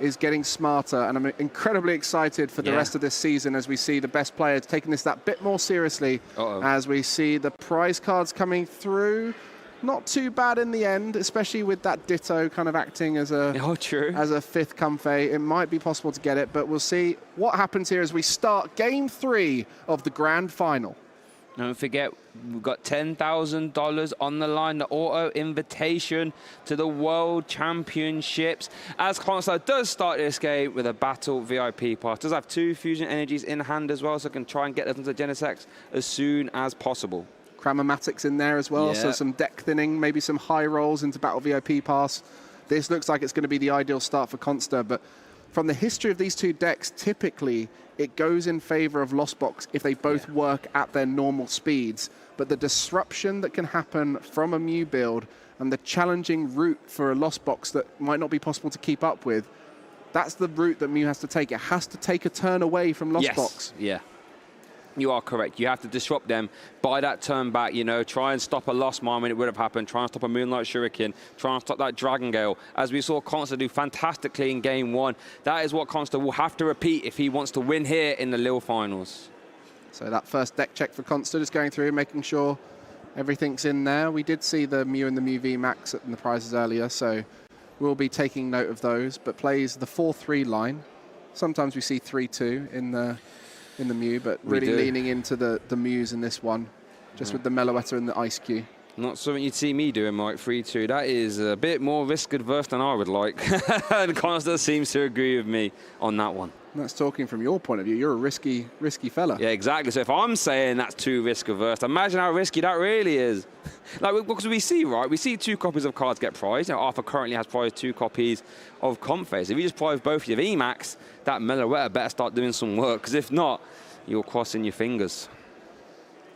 is getting smarter, and I'm incredibly excited for the rest of this season as we see the best players taking this that bit more seriously. As we see the prize cards coming through. Not too bad in the end, especially with that Ditto kind of acting as a as a 5th Comfey. It might be possible to get it, but we'll see what happens here as we start Game 3 of the Grand Final. Don't forget, we've got $10,000 on the line, the auto invitation to the World Championships. As Konsta does start this game with a Battle VIP pass. Does have 2 Fusion Energies in hand as well, so can try and get them to Genesect as soon as possible. Cramomatics in there as well, so some deck thinning, maybe some high rolls into Battle VIP pass. This looks like it's going to be the ideal start for Konsta, but from the history of these 2 decks, typically it goes in favor of Lost Box if they both work at their normal speeds. But the disruption that can happen from a Mew build and the challenging route for a Lost Box that might not be possible to keep up with, that's the route that Mew has to take. It has to take a turn away from Lost Box. Yeah. You are correct. You have to disrupt them, buy that turn back, you know, try and stop a Lost Mine when it would have happened, try and stop a Moonlight Shuriken, try and stop that Dragon Gale, as we saw Konsta do fantastically in Game 1. That is what Konsta will have to repeat if he wants to win here in the Lille finals. So that first deck check for Konsta, just going through, making sure everything's in there. We did see the Mew and the Mew VMAX in the prizes earlier, so we'll be taking note of those, but plays the 4-3 line. Sometimes we see 3-2 in the Mew, but really leaning into the Mews in this one, just with the Meloetta and the Ice Cube. Not something you'd see me doing, Mike, 3-2. That is a bit more risk-adverse than I would like. And Konsta seems to agree with me on that one. And that's talking from your point of view. You're a risky fella. Yeah, exactly. So if I'm saying that's too risk-averse, imagine how risky that really is. Like, because we see, right, we see 2 copies of cards get prized. Now, Arthur currently has prized 2 copies of Comphase. If you just prize both your VMAX, that Meloetta better start doing some work, because if not, you're crossing your fingers.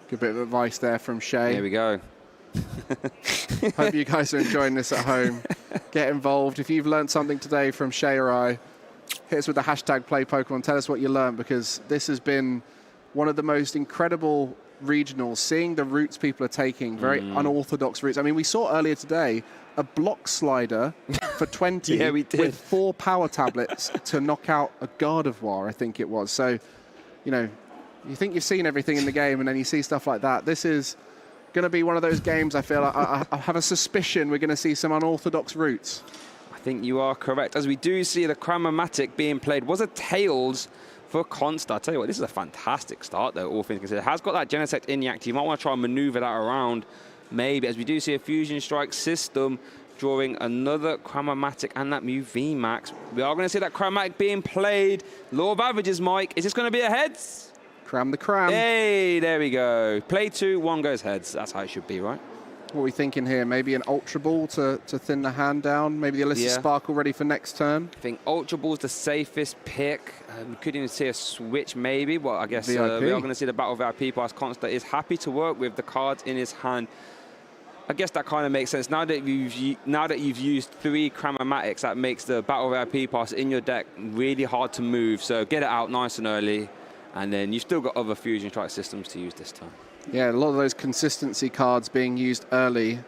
Good bit of advice there from Shay. Here we go. Hope you guys are enjoying this at home. Get involved. If you've learned something today from Shay or I, hit us with the hashtag #PlayPokemon. Tell us what you learned, because this has been one of the most incredible regionals, seeing the routes people are taking, very unorthodox routes. I mean, we saw earlier today a block slider for 20 yeah, we did. with 4 power tablets to knock out a Gardevoir, I think it was. So, you know, you think you've seen everything in the game and then you see stuff like that. This is going to be one of those games, I feel like I have a suspicion we're going to see some unorthodox routes. I think you are correct. As we do see the Cramomatic being played, was a Tails for Konsta. I tell you what, this is a fantastic start, though, all things considered. Has got that Genesect in the active. You might want to try and maneuver that around, maybe, as we do see a Fusion Strike system drawing another Cramomatic and that Mew VMAX. We are going to see that Cramomatic being played. Law of averages, Mike. Is this going to be a heads? Cram the cram. Hey, there we go. Play 2, 1 goes heads. That's how it should be, right? What are we thinking here? Maybe an Ultra Ball to thin the hand down? Maybe the Alyssa Sparkle ready for next turn? I think Ultra Ball's the safest pick. We could even see a switch, maybe. Well, I guess we are going to see the Battle VIP pass. Konsta is happy to work with the cards in his hand. I guess that kind of makes sense. Now that you've used 3 Cramomatics, that makes the Battle VIP pass in your deck really hard to move. So get it out nice and early, and then you've still got other Fusion Strike systems to use this time. Yeah, a lot of those consistency cards being used early,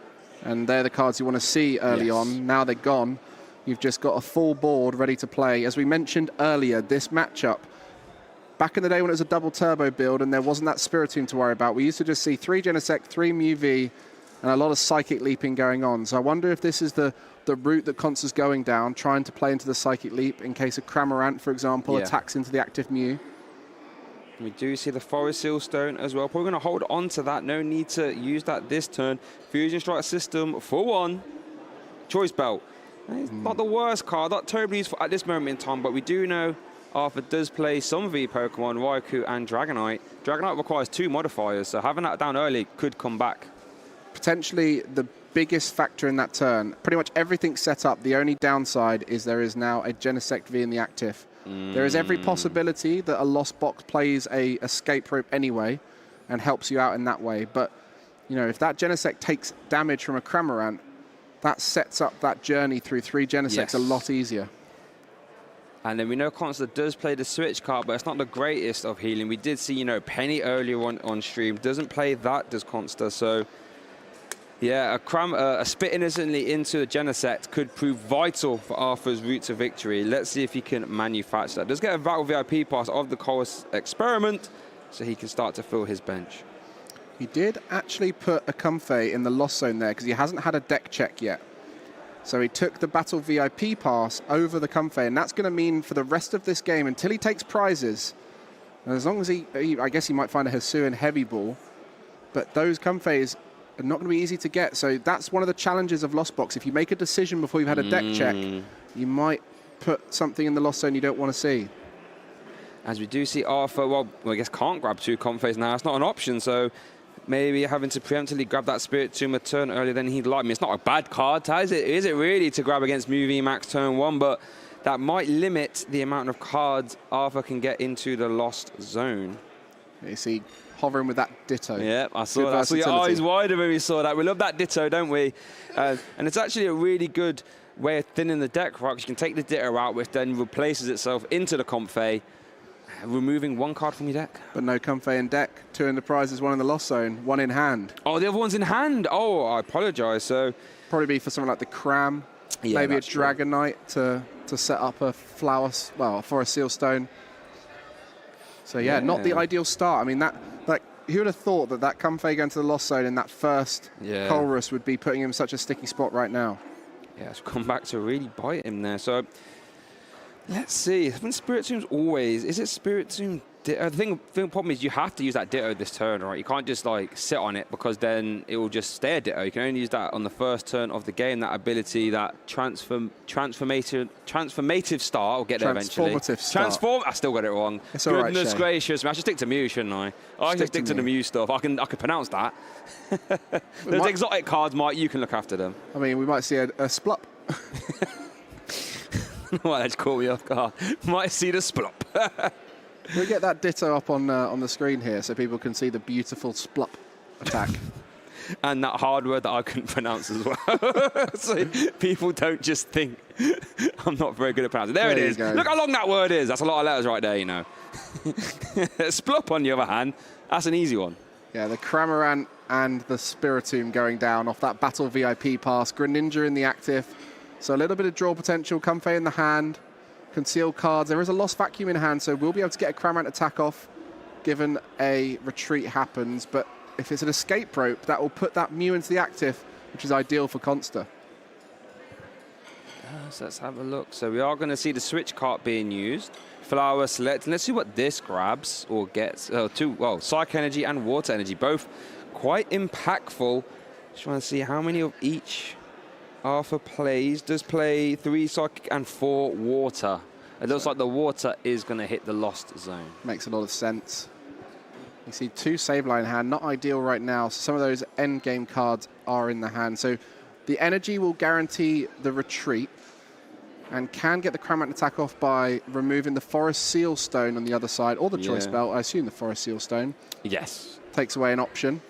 and they're the cards you want to see early on. Now they're gone. You've just got a full board ready to play. As we mentioned earlier, this matchup, back in the day when it was a double turbo build and there wasn't that Spiritomb to worry about, we used to just see 3 Genesect, 3 Mew V, and a lot of Psychic Leaping going on. So I wonder if this is the route that Konsta's going down, trying to play into the Psychic Leap in case a Cramorant, for example, attacks into the active Mew. We do see the Forest Seal Stone as well. Probably going to hold on to that. No need to use that this turn. Fusion Strike system for 1. Choice Belt. It's not the worst card, not terribly useful at this moment in time, but we do know Arthur does play some V Pokemon, Raikou and Dragonite. Dragonite requires 2 modifiers, so having that down early could come back. Potentially the biggest factor in that turn. Pretty much everything's set up. The only downside is there is now a Genesect V in the active. There is every possibility that a Lost Box plays a escape rope anyway and helps you out in that way. But, you know, if that Genesect takes damage from a Cramorant, that sets up that journey through 3 Genesects a lot easier. And then we know Konsta does play the switch card, but it's not the greatest of healing. We did see, you know, Penny earlier on stream. Doesn't play that, does Konsta. So, yeah, a spit innocently into a Genesect could prove vital for Arthur's route to victory. Let's see if he can manufacture that. Does get a Battle VIP pass of the Chorus experiment, so he can start to fill his bench. He did actually put a Comfey in the Lost Zone there because he hasn't had a deck check yet. So he took the Battle VIP pass over the Comfey, and that's going to mean for the rest of this game, until he takes prizes, and as long as I guess he might find a Hisuian Heavy Ball, But those Comfeys are not going to be easy to get. So that's one of the challenges of Lost Box. If you make a decision before you've had a deck check, you might put something in the Lost Zone you don't want to see. As we do see Arthur, well, I guess can't grab 2 Comfeys now. It's not an option, so maybe having to preemptively grab that Spirit Tomb a turn earlier than he'd like. I mean, it's not a bad card, is it really, to grab against Mew VMAX turn 1, but that might limit the amount of cards Arthur can get into the Lost Zone. You see, hovering with that Ditto. Yeah, I saw that. I saw your eyes wider when we saw that. We love that Ditto, don't we? And it's actually a really good way of thinning the deck, right? Because you can take the Ditto out, which then replaces itself into the Comfey, removing 1 card from your deck. But no Comfey in deck. 2 in the prizes, 1 in the Lost Zone, 1 in hand. Oh, the other one's in hand. Oh, I apologize. So probably be for something like the Cram, maybe a Dragon Knight to set up a for a Seal Stone. So yeah, not the ideal start. I mean, who would have thought that Comfey going to the Lost Zone in that first Colrus would be putting him in such a sticky spot right now? Yeah, it's come back to really bite him there. So let's see. I think Spirit Tomb's always... Is it Spirit Tomb Ditto? The problem is you have to use that Ditto this turn, right? You can't just like sit on it because then it will just stay a Ditto. You can only use that on the first turn of the game, that ability, that transformative start. I'll get there eventually. Start. I still got it wrong. It's all right, Goodness Shay. gracious. I should stick to Mew, shouldn't I? I should stick to the Mew stuff. I can pronounce that. Those exotic cards, Mike, you can look after them. I mean, we might see a Splup. Well, that's caught me off guard. Might see the Splup. We'll get that Ditto up on the screen here so people can see the beautiful Splup attack. And that hard word that I couldn't pronounce as well. So people don't just think I'm not very good at pronouncing. There it is. Look how long that word is. That's a lot of letters right there, you know. Splup, on the other hand, that's an easy one. Yeah, the Cramorant and the Spiritomb going down off that Battle VIP pass. Greninja in the active. So a little bit of draw potential. Comfey in the hand. Concealed cards. There is a Lost Vacuum in hand, so we'll be able to get a Cramorant attack off given a retreat happens. But if it's an escape rope, that will put that Mew into the active, which is ideal for Konsta. So let's have a look. So we are going to see the switch cart being used. Flower select. Let's see what this grabs or gets. Psychic Energy and Water Energy, both quite impactful. Just trying to see how many of each Arthur plays. Does play 3 Psychic and 4 Water. It looks like the Water is going to hit the Lost Zone. Makes a lot of sense. You see 2 Sableye in hand, not ideal right now. So some of those end game cards are in the hand. So the energy will guarantee the retreat and can get the Cramorant attack off by removing the Forest Seal Stone on the other side, or the Choice Belt. I assume the Forest Seal Stone. Yes. Takes away an option.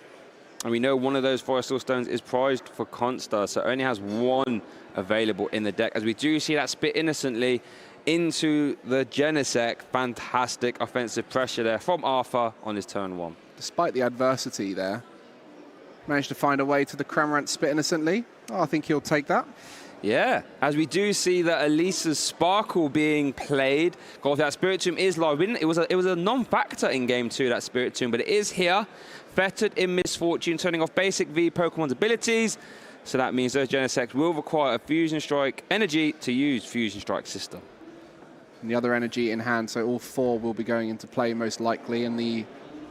And we know one of those Forest Seal Stones is prized for Konsta, so it only has 1 available in the deck. As we do see that spit innocently into the Genesect. Fantastic offensive pressure there from Arthur on his turn 1. Despite the adversity there, managed to find a way to the Cramorant spit innocently. Oh, I think he'll take that. Yeah, as we do see that Elisa's Sparkle being played. God, that Spirit Tomb is live. It was a non-factor in Game 2, that Spirit Tomb, but it is here. Fettered in Misfortune, turning off basic V Pokemon's abilities. So that means those Genesect will require a Fusion Strike energy to use Fusion Strike system. And the other energy in hand, so all 4 will be going into play most likely. And the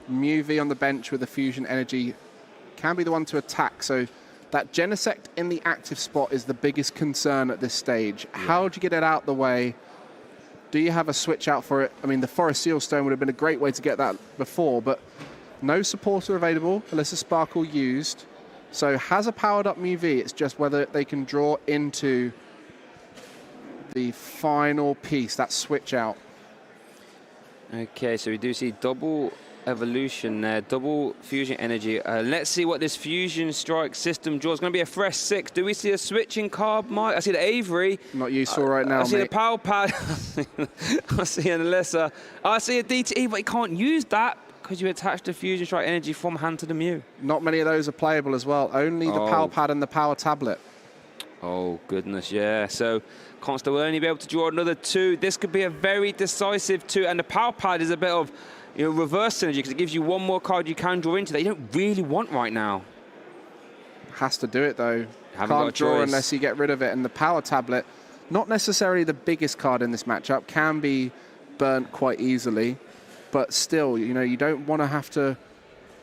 Mew V on the bench with the Fusion energy can be the one to attack. So that Genesect in the active spot is the biggest concern at this stage. Yeah. How do you get it out the way? Do you have a switch out for it? I mean, the Forest Seal Stone would have been a great way to get that before, but no supporter available. Alyssa Sparkle used. So has a powered up Mew V. It's just whether they can draw into the final piece, that switch out. Okay, so we do see double evolution there, double fusion energy. Let's see what this Fusion Strike system draws. It's going to be a fresh 6. Do we see a switching card, Mike? I see the Avery. Not useful right now, I see mate. the Power Pad. I see an Alyssa. I see a DTE, but you can't use that because you attach the Fusion Strike energy from hand to the Mew. Not many of those are playable as well. Only the Power Pad and the Power Tablet. Oh, goodness, yeah. So Konsta will only be able to draw another 2. This could be a very decisive 2. And the Power Pad is a bit of reverse synergy because it gives you 1 more card you can draw into that you don't really want right now. Has to do it, though. Can't draw unless you get rid of it. And the Power Tablet, not necessarily the biggest card in this matchup, can be burnt quite easily. But still, you don't want to have to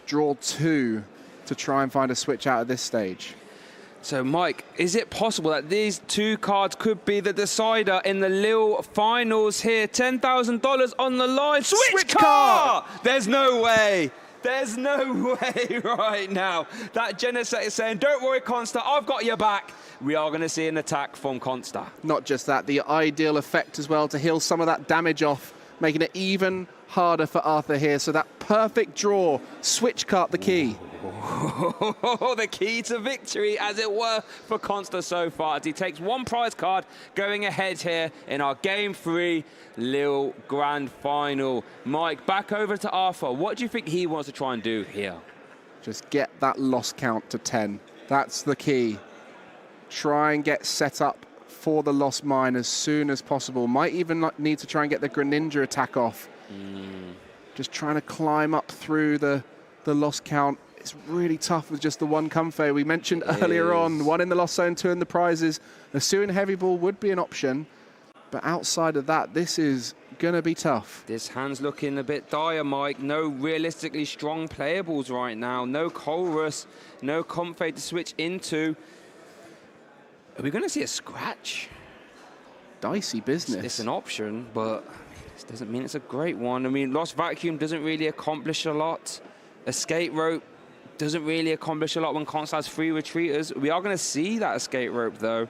draw 2 to try and find a switch out at this stage. So, Mike, is it possible that these two cards could be the decider in the Lille finals here? $10,000 on the line. Switch car! There's no way. There's no way right now. That Genesect is saying, don't worry, Konsta, I've got your back. We are going to see an attack from Konsta. Not just that, the ideal effect as well to heal some of that damage off, making it even harder for Arthur here. So that perfect draw, switch card the key. The key to victory, as it were, for Konsta so far, as he takes one prize card going ahead here in our Game 3 Lille Grand Final. Mike, back over to Arthur. What do you think he wants to try and do here? Just get that loss count to 10. That's the key. Try and get set up for the lost mine as soon as possible. Might even need to try and get the Greninja attack off. Just trying to climb up through the lost count. It's really tough with just the one Comfey. We mentioned earlier on, one in the lost zone, two in the prizes. A Suin Heavy Ball would be an option, but outside of that, this is going to be tough. This hand's looking a bit dire, Mike. No realistically strong playables right now. No Colrus, no Comfey to switch into. Are we going to see a scratch? Dicey business. It's an option, but this doesn't mean it's a great one. I mean, Lost Vacuum doesn't really accomplish a lot. Escape Rope doesn't really accomplish a lot when Konsta has 3 retreaters. We are going to see that Escape Rope, though.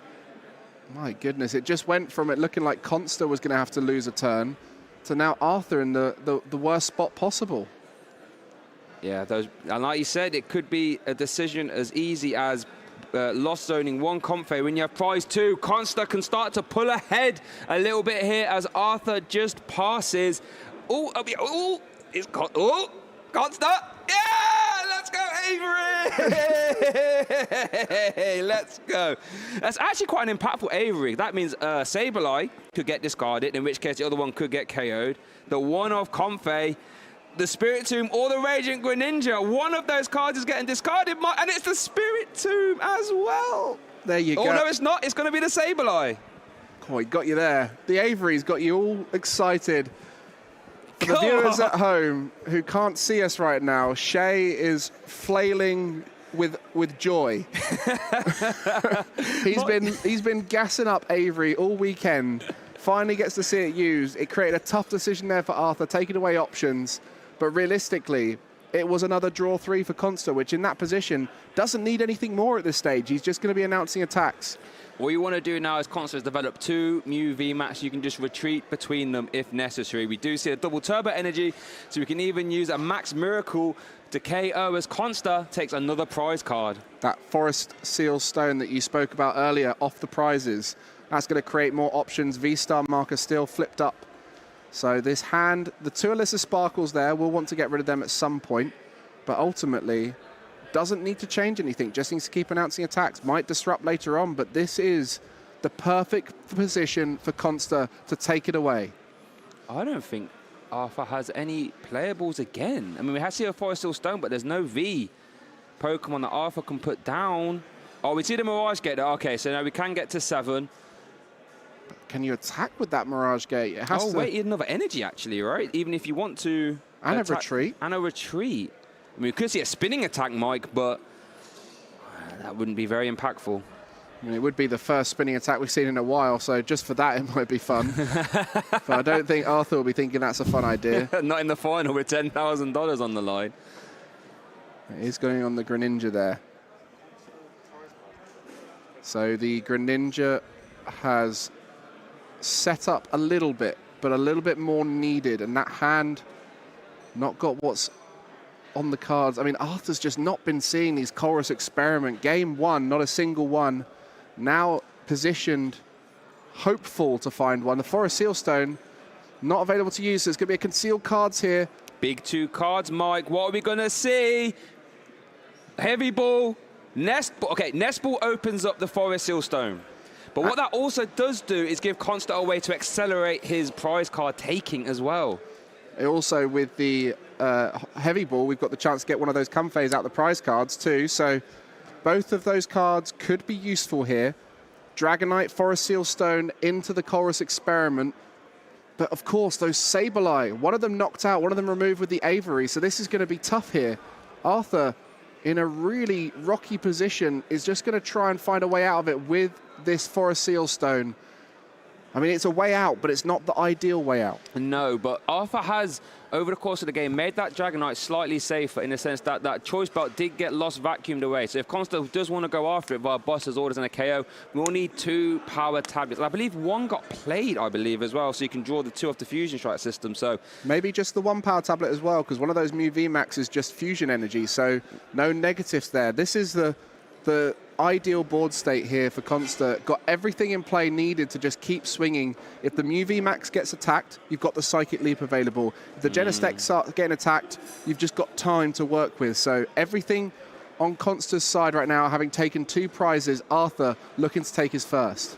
My goodness, it just went from it looking like Konsta was going to have to lose a turn to now Arthur in the worst spot possible. Yeah, and like you said, it could be a decision as easy as lost zoning one Comfey. When you have prize 2, Konsta can start to pull ahead a little bit here as Arthur just passes. Oh, it's Konsta. Yeah, let's go, Avery! Let's go. That's actually quite an impactful Avery. That means Sableye could get discarded, in which case the other one could get KO'd. The one of Comfey, the Spirit Tomb, or the Radiant Greninja. One of those cards is getting discarded, and it's the Spirit Tomb as well. There you go. Oh, no, it's not. It's going to be the Sableye. Oh, he got you there. The Avery's got you all excited. For the viewers at home who can't see us right now, Shay is flailing with joy. he's been gassing up Avery all weekend. Finally gets to see it used. It created a tough decision there for Arthur, taking away options. But realistically, it was another draw 3 for Konsta, which in that position doesn't need anything more at this stage. He's just going to be announcing attacks. What you want to do now is Konsta has developed 2 Mew VMAX. You can just retreat between them if necessary. We do see a double turbo energy, so we can even use a Max Miracle to KO as Konsta takes another prize card. That Forest Seal Stone that you spoke about earlier off the prizes, that's going to create more options. V-Star marker still flipped up. So this hand, the 2 Alyssa Sparkles there, we'll want to get rid of them at some point, but ultimately doesn't need to change anything, just needs to keep announcing attacks. Might disrupt later on, but this is the perfect position for Konsta to take it away. I don't think Arthur has any playables again. I mean, we have seen a Forest Seal Stone, but there's no V Pokemon that Arthur can put down. Oh, we see the Mirage Gate there. Okay, so now we can get to 7. Can you attack with that Mirage Gate? It has to... wait, another energy actually, right? Even if you want to... And a retreat. And a retreat. I mean, we could see a spinning attack, Mike, but that wouldn't be very impactful. I mean, it would be the first spinning attack we've seen in a while, so just for that, it might be fun. But I don't think Arthur will be thinking that's a fun idea. Not in the final with $10,000 on the line. It is going on the Greninja there. So the Greninja has set up a little bit, but a little bit more needed, and that hand not got what's on the cards. I mean, Arthur's just not been seeing these Chorus Experiment. Game 1, not a single one. Now positioned, hopeful to find one. The Forest Seal Stone, not available to use, so there's going to be a concealed cards here. Big 2 cards, Mike. What are we going to see? Heavy Ball, Nest Ball. Okay, Nest Ball opens up the Forest Seal Stone. But what that also does do is give Konsta a way to accelerate his prize card taking as well. Also, with the Heavy Ball, we've got the chance to get one of those Comfeys out the prize cards too. So both of those cards could be useful here. Dragonite, Forest Seal Stone into the Chorus Experiment. But of course, those Sableye, one of them knocked out, one of them removed with the Avery. So this is going to be tough here. Arthur in a really rocky position, is just going to try and find a way out of it with this Forest Seal Stone. I mean, it's a way out, but it's not the ideal way out. No, but Arthur has, over the course of the game, made that Dragonite slightly safer in the sense that that Choice Belt did get lost vacuumed away. So if Konsta does want to go after it via boss's orders and a KO, we'll need 2 power tablets. I believe 1 got played, as well, so you can draw the 2 off the Fusion Strike system. So maybe just the 1 power tablet as well, because one of those Mew VMAX is just fusion energy, so no negatives there. This is the ideal board state here for Konsta. Got everything in play needed to just keep swinging. If the Mew VMAX gets attacked, you've got the Psychic Leap available. If the Genesect starts getting attacked, you've just got time to work with. So everything on Konsta's side right now, having taken 2 prizes, Arthur looking to take his first.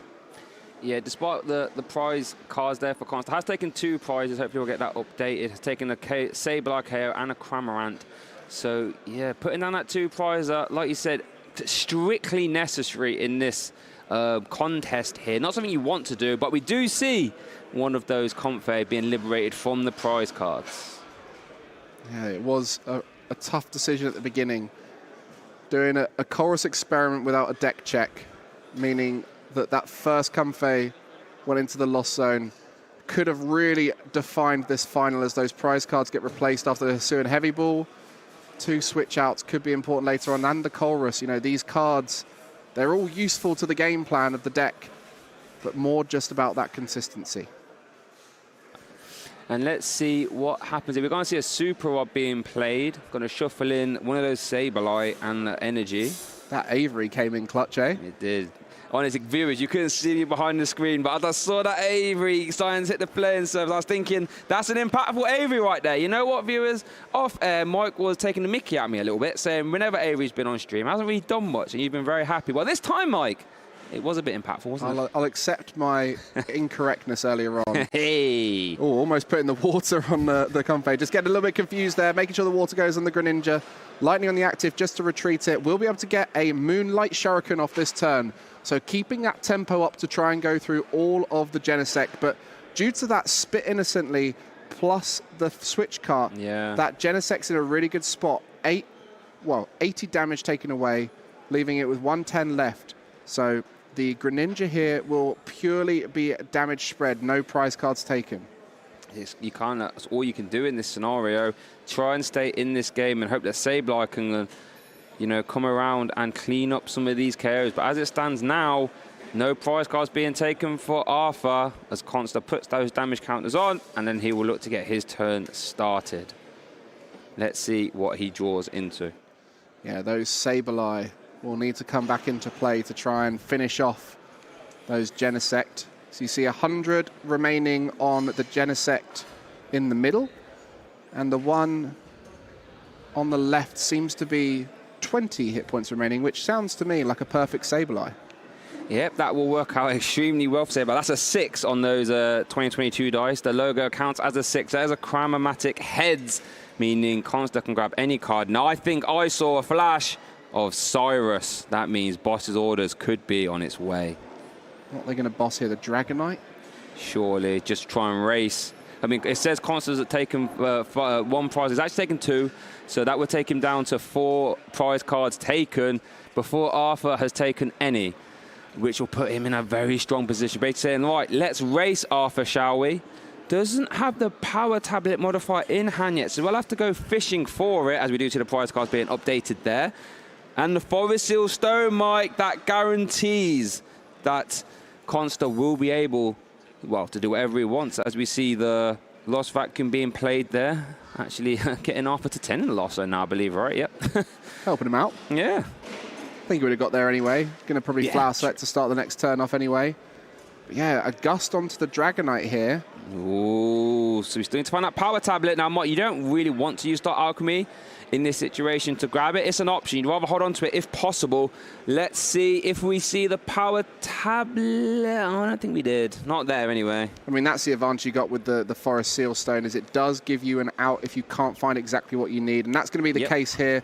Yeah, despite the prize cards there for Konsta, has taken 2 prizes. Hopefully we'll get that updated. Has taken a Sableye KO and a Cramorant. So yeah, putting down that 2 prize, like you said, strictly necessary in this contest here. Not something you want to do, but we do see one of those Comfey being liberated from the prize cards. Yeah, it was a tough decision at the beginning. Doing a chorus experiment without a deck check, meaning that first Comfey went into the lost zone. Could have really defined this final as those prize cards get replaced after the Hisuian Heavy Ball. 2 switch outs could be important later on, and the Colrus. You know, these cards, they're all useful to the game plan of the deck, but more just about that consistency. And let's see what happens. If we're going to see a Super Rod being played, going to shuffle in one of those Sableye and the Energy. That Avery came in clutch, eh? It did. Honestly, viewers, you couldn't see me behind the screen, but I saw that Avery starting to hit the playing surface. I was thinking, that's an impactful Avery right there. You know what, viewers? Off air, Mike was taking the mickey out of me a little bit, saying whenever Avery's been on stream, hasn't really done much, and you've been very happy. Well, this time, Mike, it was a bit impactful, wasn't it? I'll accept my incorrectness earlier on. Hey! Oh, almost putting the water on the Comfey. Just getting a little bit confused there, making sure the water goes on the Greninja. Lightning on the active just to retreat it. We'll be able to get a Moonlight Shuriken off this turn. So keeping that tempo up to try and go through all of the Genesect. But due to that Spit Innocently plus the switch cart, that Genesect's in a really good spot. 80 damage taken away, leaving it with 110 left. So the Greninja here will purely be damage spread, no prize cards taken. You can't, that's all you can do in this scenario. Try and stay in this game and hope that Sableye can, you know, come around and clean up some of these KOs. But as it stands now, no prize cards being taken for Arthur as Konsta puts those damage counters on, and then he will look to get his turn started. Let's see what he draws into. Yeah, those Sableye will need to come back into play to try and finish off those Genesect. So you see 100 remaining on the Genesect in the middle, and the one on the left seems to be 20 hit points remaining, which sounds to me like a perfect Sableye. Yep, that will work out extremely well for Sableye. That's a 6 on those 2022 dice. The logo counts as a 6. There's a Cramomatic heads, meaning Konsta can grab any card. Now, I think I saw a flash of Cyrus. That means boss's orders could be on its way. What are they going to boss here? The Dragonite? Surely, just try and race. I mean, it says Konsta's taken 1 prize. It's actually taken 2, so that would take him down to 4 prize cards taken before Arthur has taken any, which will put him in a very strong position. Basically saying, right, let's race Arthur, shall we? Doesn't have the power tablet modifier in hand yet, so we'll have to go fishing for it, as we do see the prize cards being updated there. And the Forest Seal Stone, Mike, that guarantees that Konsta will be able, well, to do whatever he wants, as we see the Lost Vacuum being played there. Actually getting Arthur to 10 in the loss zone now, I believe, right? Yep. Helping him out. Yeah. I think he would have got there anyway. Going to probably Flower Select to start the next turn off anyway. But yeah, a gust onto the Dragonite here. Ooh, so he's going to find that power tablet. Now, Mike, you don't really want to use Dark Alchemy in this situation to grab it. It's an option. You'd rather hold on to it if possible. Let's see if we see the power tablet. Oh, I don't think we did. Not there anyway. I mean, that's the advantage you got with the Forest Seal Stone, is it does give you an out if you can't find exactly what you need. And that's going to be the case here.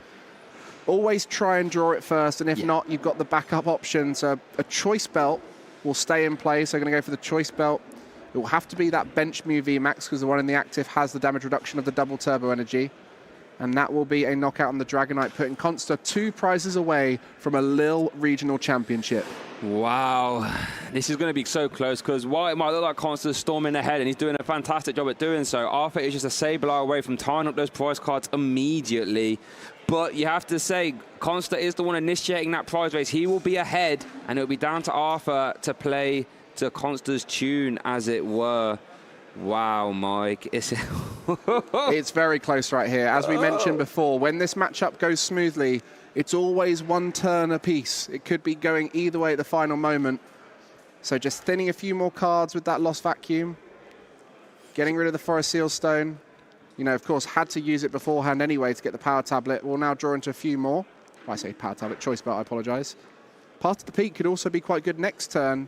Always try and draw it first, and if not, you've got the backup option. So a Choice Belt will stay in place. So I'm going to go for the Choice Belt. It will have to be that bench Mew VMAX, because the one in the active has the damage reduction of the double turbo energy. And that will be a knockout on the Dragonite, putting Konsta 2 prizes away from a Lille regional championship. Wow, this is going to be so close because while it might look like Konsta's storming ahead and he's doing a fantastic job at doing so, Arthur is just a Sableye away from tying up those prize cards immediately. But you have to say, Konsta is the one initiating that prize race. He will be ahead, and it'll be down to Arthur to play to Konsta's tune, as it were. Wow, Mike. It's very close right here. As we mentioned before, when this matchup goes smoothly, it's always 1 turn apiece. It could be going either way at the final moment. So just thinning a few more cards with that Lost Vacuum. Getting rid of the Forest Seal Stone. You know, of course, had to use it beforehand anyway to get the Power Tablet. We'll now draw into a few more. I say Power Tablet, Choice Belt, I apologize. Path to the Peak could also be quite good next turn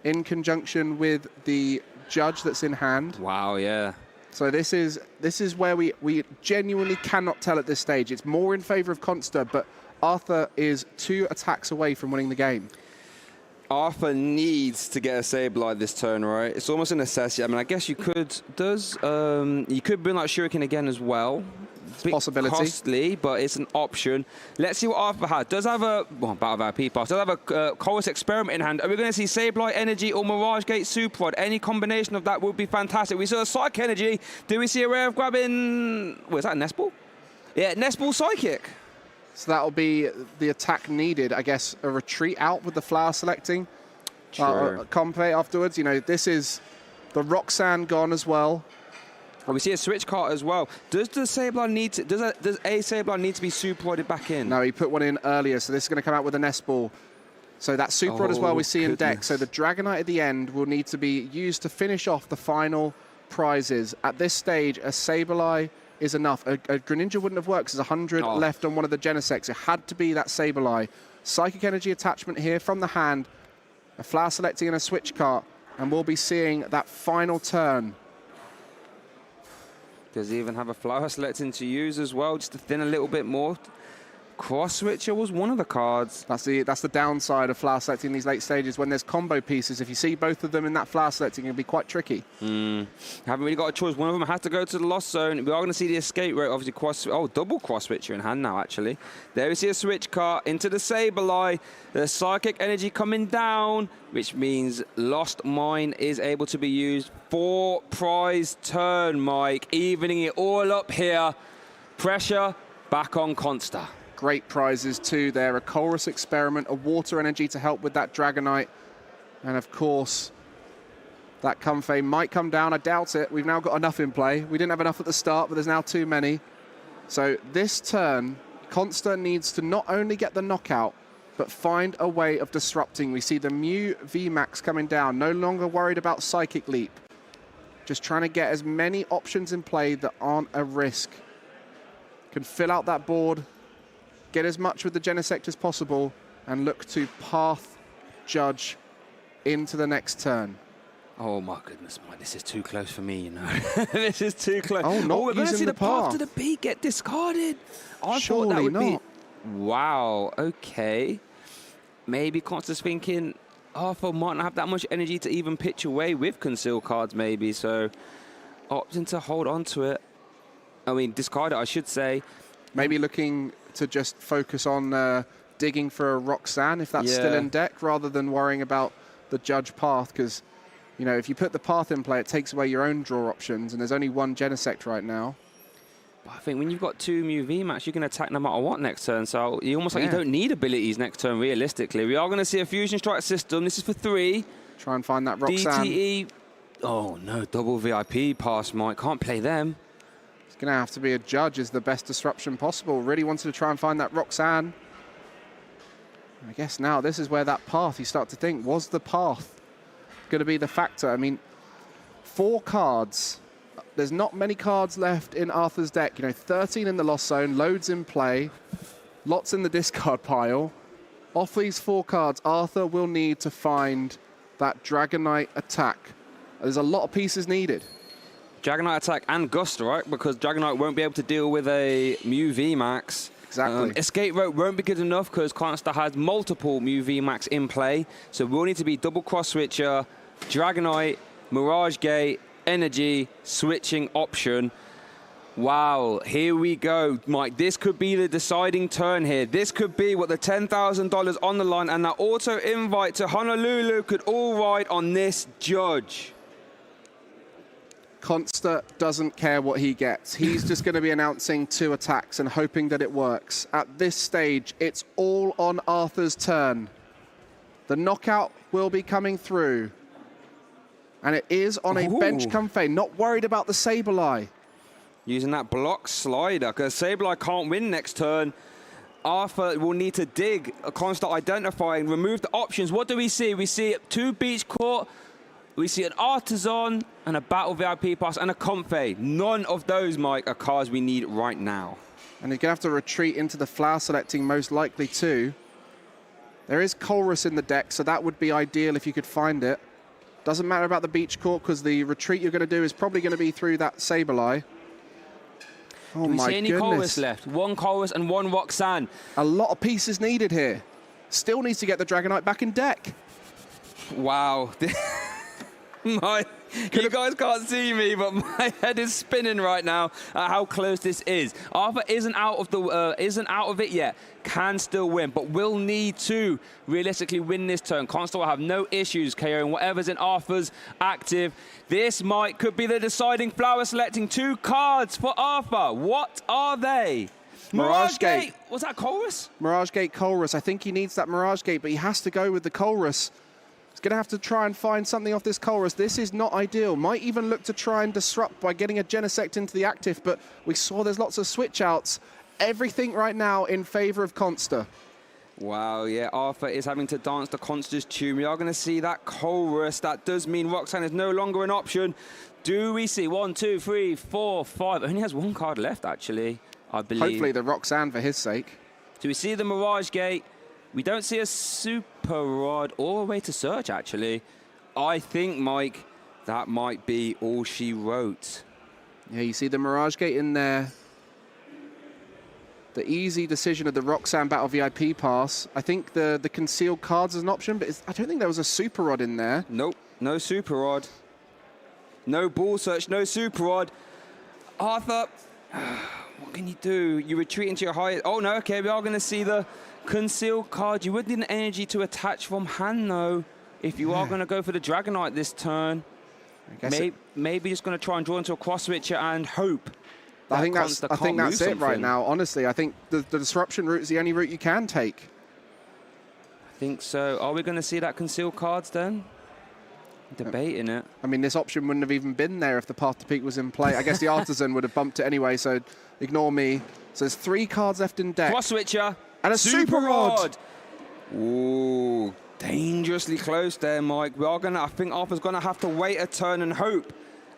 in conjunction with the Judge that's in hand. Wow, yeah. So this is where we genuinely cannot tell at this stage. It's more in favor of Konsta, but Arthur is 2 attacks away from winning the game. Arthur needs to get a Sableye this turn, right? It's almost a necessity. I mean, I guess you could you could bring like Shuriken again as well. Bit possibility. Costly, but it's an option. Let's see what Arthur has. Does have a Battle of IP Pass. Does have a Chorus Experiment in hand. Are we going to see Sableye Energy or Mirage Gate Super Rod? Any combination of that would be fantastic. We saw a Psych Energy. Do we see a rare of grabbing? What is that? A Nest Ball? Yeah, Nest Ball Psychic. So that'll be the attack needed. I guess a retreat out with the flower selecting. Compe afterwards. You know, this is the Roxanne gone as well. Oh, we see a switch card as well. Does the Sableye need to? Does a Sableye need to be super rodded back in? No, he put one in earlier, so this is going to come out with a Nest Ball. So that super rod as well we see in deck. So the Dragonite at the end will need to be used to finish off the final prizes. At this stage, a Sableye is enough. A Greninja wouldn't have worked. There's 100 left on one of the Genesects. It had to be that Sableye. Psychic Energy attachment here from the hand. A flower selecting and a switch cart. And we'll be seeing that final turn. Does he even have a flower selecting to use as well, just to thin a little bit more? Cross Switcher was one of the cards. That's the downside of flower selecting in these late stages. When there's combo pieces, if you see both of them in that flower selecting, it can be quite tricky. Haven't really got a choice. One of them has to go to the Lost Zone. We are going to see the escape rate, obviously. Double Cross Switcher in hand now, actually. There we see a switch card into the Sableye. The Psychic Energy coming down, which means Lost Mine is able to be used. 4 prize turn, Mike. Evening it all up here. Pressure back on Konsta. Great prizes too there. A Chorus Experiment, a Water Energy to help with that Dragonite. And of course, that Comfey might come down. I doubt it. We've now got enough in play. We didn't have enough at the start, but there's now too many. So this turn, Konsta needs to not only get the knockout, but find a way of disrupting. We see the Mew VMAX coming down. No longer worried about Psychic Leap. Just trying to get as many options in play that aren't a risk. Can fill out that board, get as much with the Genesect as possible, and look to path Judge into the next turn. Oh my goodness, Mike, this is too close for me, you know. This is too close. Oh, not we're going to see the path to the peak get discarded. I thought that would be... Wow, okay. Maybe Konsta's thinking Arthur might not have that much energy to even pitch away with conceal cards, maybe, so opting to hold on to it. I mean, discard it, I should say. Maybe looking to just focus on digging for a Roxanne, if that's still in deck, rather than worrying about the Judge path, because, you know, if you put the path in play, it takes away your own draw options, and there's only one Genesect right now. But I think when you've got 2 Mew VMAX, you can attack no matter what next turn, so you almost like you don't need abilities next turn, realistically. We are going to see a Fusion Strike system. This is for 3. Try and find that Roxanne. DTE. Oh, no, double VIP pass, Mike. Can't play them. It's going to have to be a Judge is the best disruption possible. Really wanted to try and find that Roxanne. I guess now this is where that path, you start to think, was the path going to be the factor? I mean, 4 cards. There's not many cards left in Arthur's deck. You know, 13 in the Lost Zone, loads in play, lots in the discard pile. Off these 4 cards, Arthur will need to find that Dragonite attack. There's a lot of pieces needed. Dragonite attack and Gust, right? Because Dragonite won't be able to deal with a Mew VMAX. Exactly. Escape rope won't be good enough because Konsta has multiple Mew VMAX in play. So we'll need to be double cross switcher, Dragonite, Mirage Gate, Energy, switching option. Wow, here we go, Mike. This could be the deciding turn here. This could be what the $10,000 on the line and that auto invite to Honolulu could all ride on this judge. Konsta doesn't care what he gets. He's just going to be announcing 2 attacks and hoping that it works. At this stage, it's all on Arthur's turn. The knockout will be coming through. And it is on a bench comfey, not worried about the Sableye. Using that block slider, because Sableye can't win next turn. Arthur will need to dig, Konsta identifying, remove the options. What do we see? We see 2 beach court, we see an Artisan, and a Battle VIP pass, and a Comfey. None of those, Mike, are cars we need right now. And he's going to have to retreat into the flower selecting most likely too. There is Colrus in the deck, so that would be ideal if you could find it. Doesn't matter about the beach court, because the retreat you're going to do is probably going to be through that Sableye. Oh, do we my see any goodness. Colrus left? 1 Colrus and 1 Roxanne. A lot of pieces needed here. Still needs to get the Dragonite back in deck. Wow. You guys can't see me, but my head is spinning right now at how close this is. Arthur isn't out of it yet. Can still win, but will need to realistically win this turn. Konsta will have no issues KOing whatever's in Arthur's active. This could be the deciding flower, selecting 2 cards for Arthur. What are they? Mirage Gate. Was that Colrus? Mirage Gate Colrus. I think he needs that Mirage Gate, but he has to go with the Colrus. He's going to have to try and find something off this Colrus. This is not ideal. Might even look to try and disrupt by getting a Genesect into the active, but we saw there's lots of switch outs. Everything right now in favor of Konsta. Wow, yeah, Arthur is having to dance to Konsta's tune. We are going to see that Colrus. That does mean Roxanne is no longer an option. Do we see 1, 2, 3, 4, 5? Only has 1 card left, actually, I believe. Hopefully the Roxanne for his sake. Do we see the Mirage Gate? We don't see a Super Rod or a way to search, actually. I think, Mike, that might be all she wrote. Yeah, you see the Mirage Gate in there. The easy decision of the Roxanne Battle VIP pass. I think the concealed cards is an option, but I don't think there was a Super Rod in there. Nope, no Super Rod. No ball search, no Super Rod. Arthur, what can you do? You retreat into your highest... Oh, no, okay, we are going to see the concealed card. You would need an energy to attach from hand, though, if you are going to go for the Dragonite this turn. Maybe just going to try and draw into a cross switcher and hope. I think that's it right now. Honestly, I think the disruption route is the only route you can take. I think so. Are we going to see that concealed cards then? Debating it. I mean, this option wouldn't have even been there if the Path to Peak was in play. I guess the Artisan would have bumped it anyway, so ignore me. So there's 3 cards left in deck. Cross switcher. And a Super Rod. Ooh, dangerously close there, Mike. I think Arthur's going to have to wait a turn and hope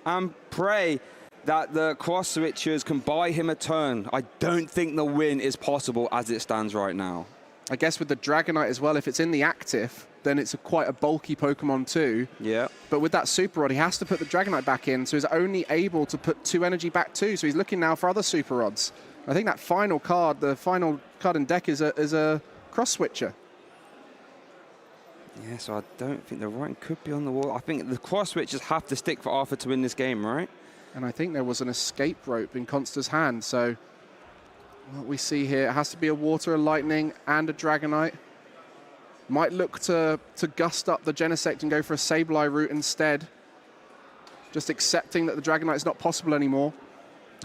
and pray that the cross switchers can buy him a turn. I don't think the win is possible as it stands right now. I guess with the Dragonite as well, if it's in the active, then it's quite a bulky Pokemon too. Yeah. But with that Super Rod, he has to put the Dragonite back in, so he's only able to put 2 energy back too. So he's looking now for other Super Rods. I think that final card, the final card in deck is a cross switcher. Yeah, so I don't think the writing could be on the wall. I think the cross switchers have to stick for Arthur to win this game, right? And I think there was an escape rope in Konsta's hand. So what we see here, it has to be a Water, a Lightning, and a Dragonite. Might look to gust up the Genesect and go for a Sableye route instead. Just accepting that the Dragonite is not possible anymore.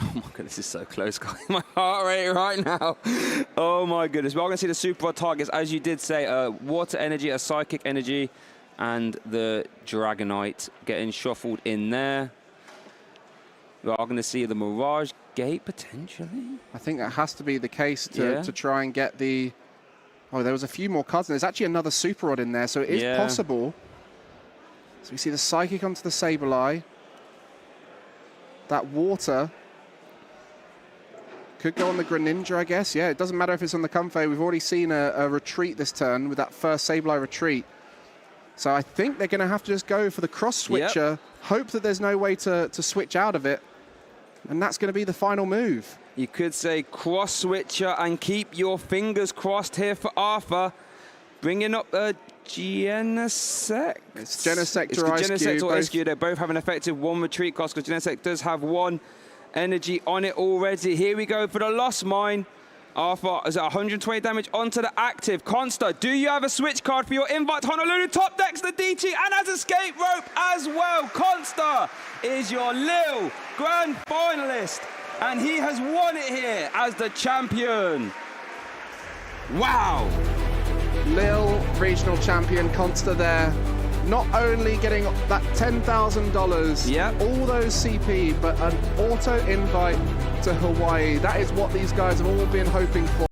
Oh my goodness, this is so close, guys. My heart rate right now. Oh my goodness. We're going to see the Super Rod targets, as you did say, Water Energy, a Psychic Energy, and the Dragonite getting shuffled in there. We are going to see the Mirage Gate, potentially. I think that has to be the case to try and get the... Oh, there was a few more cards, and there's actually another Super Rod in there, so it is possible. So we see the Psychic onto the Sableye. That Water could go on the Greninja, I guess. Yeah, it doesn't matter if it's on the Comfey. We've already seen a retreat this turn with that first Sableye retreat. So I think they're going to have to just go for the cross switcher, hope that there's no way to switch out of it, and that's going to be the final move. You could say cross switcher and keep your fingers crossed here for Arthur. Bringing up a Genesect. It's Genesect or Genesect or both. SQ. They both have an effective 1 retreat cost because Genesect does have 1 energy on it already. Here we go for the Lost Mine. Arthur is at 120 damage onto the active. Konsta, do you have a switch card for your invite? Honolulu top decks the DT and has escape rope as well. Konsta is your Lille grand finalist, and he has won it here as the champion. Wow. Lille regional champion Konsta there. Not only getting that $10,000, Yep. all those CP, but an auto invite to Hawaii. That is what these guys have all been hoping for.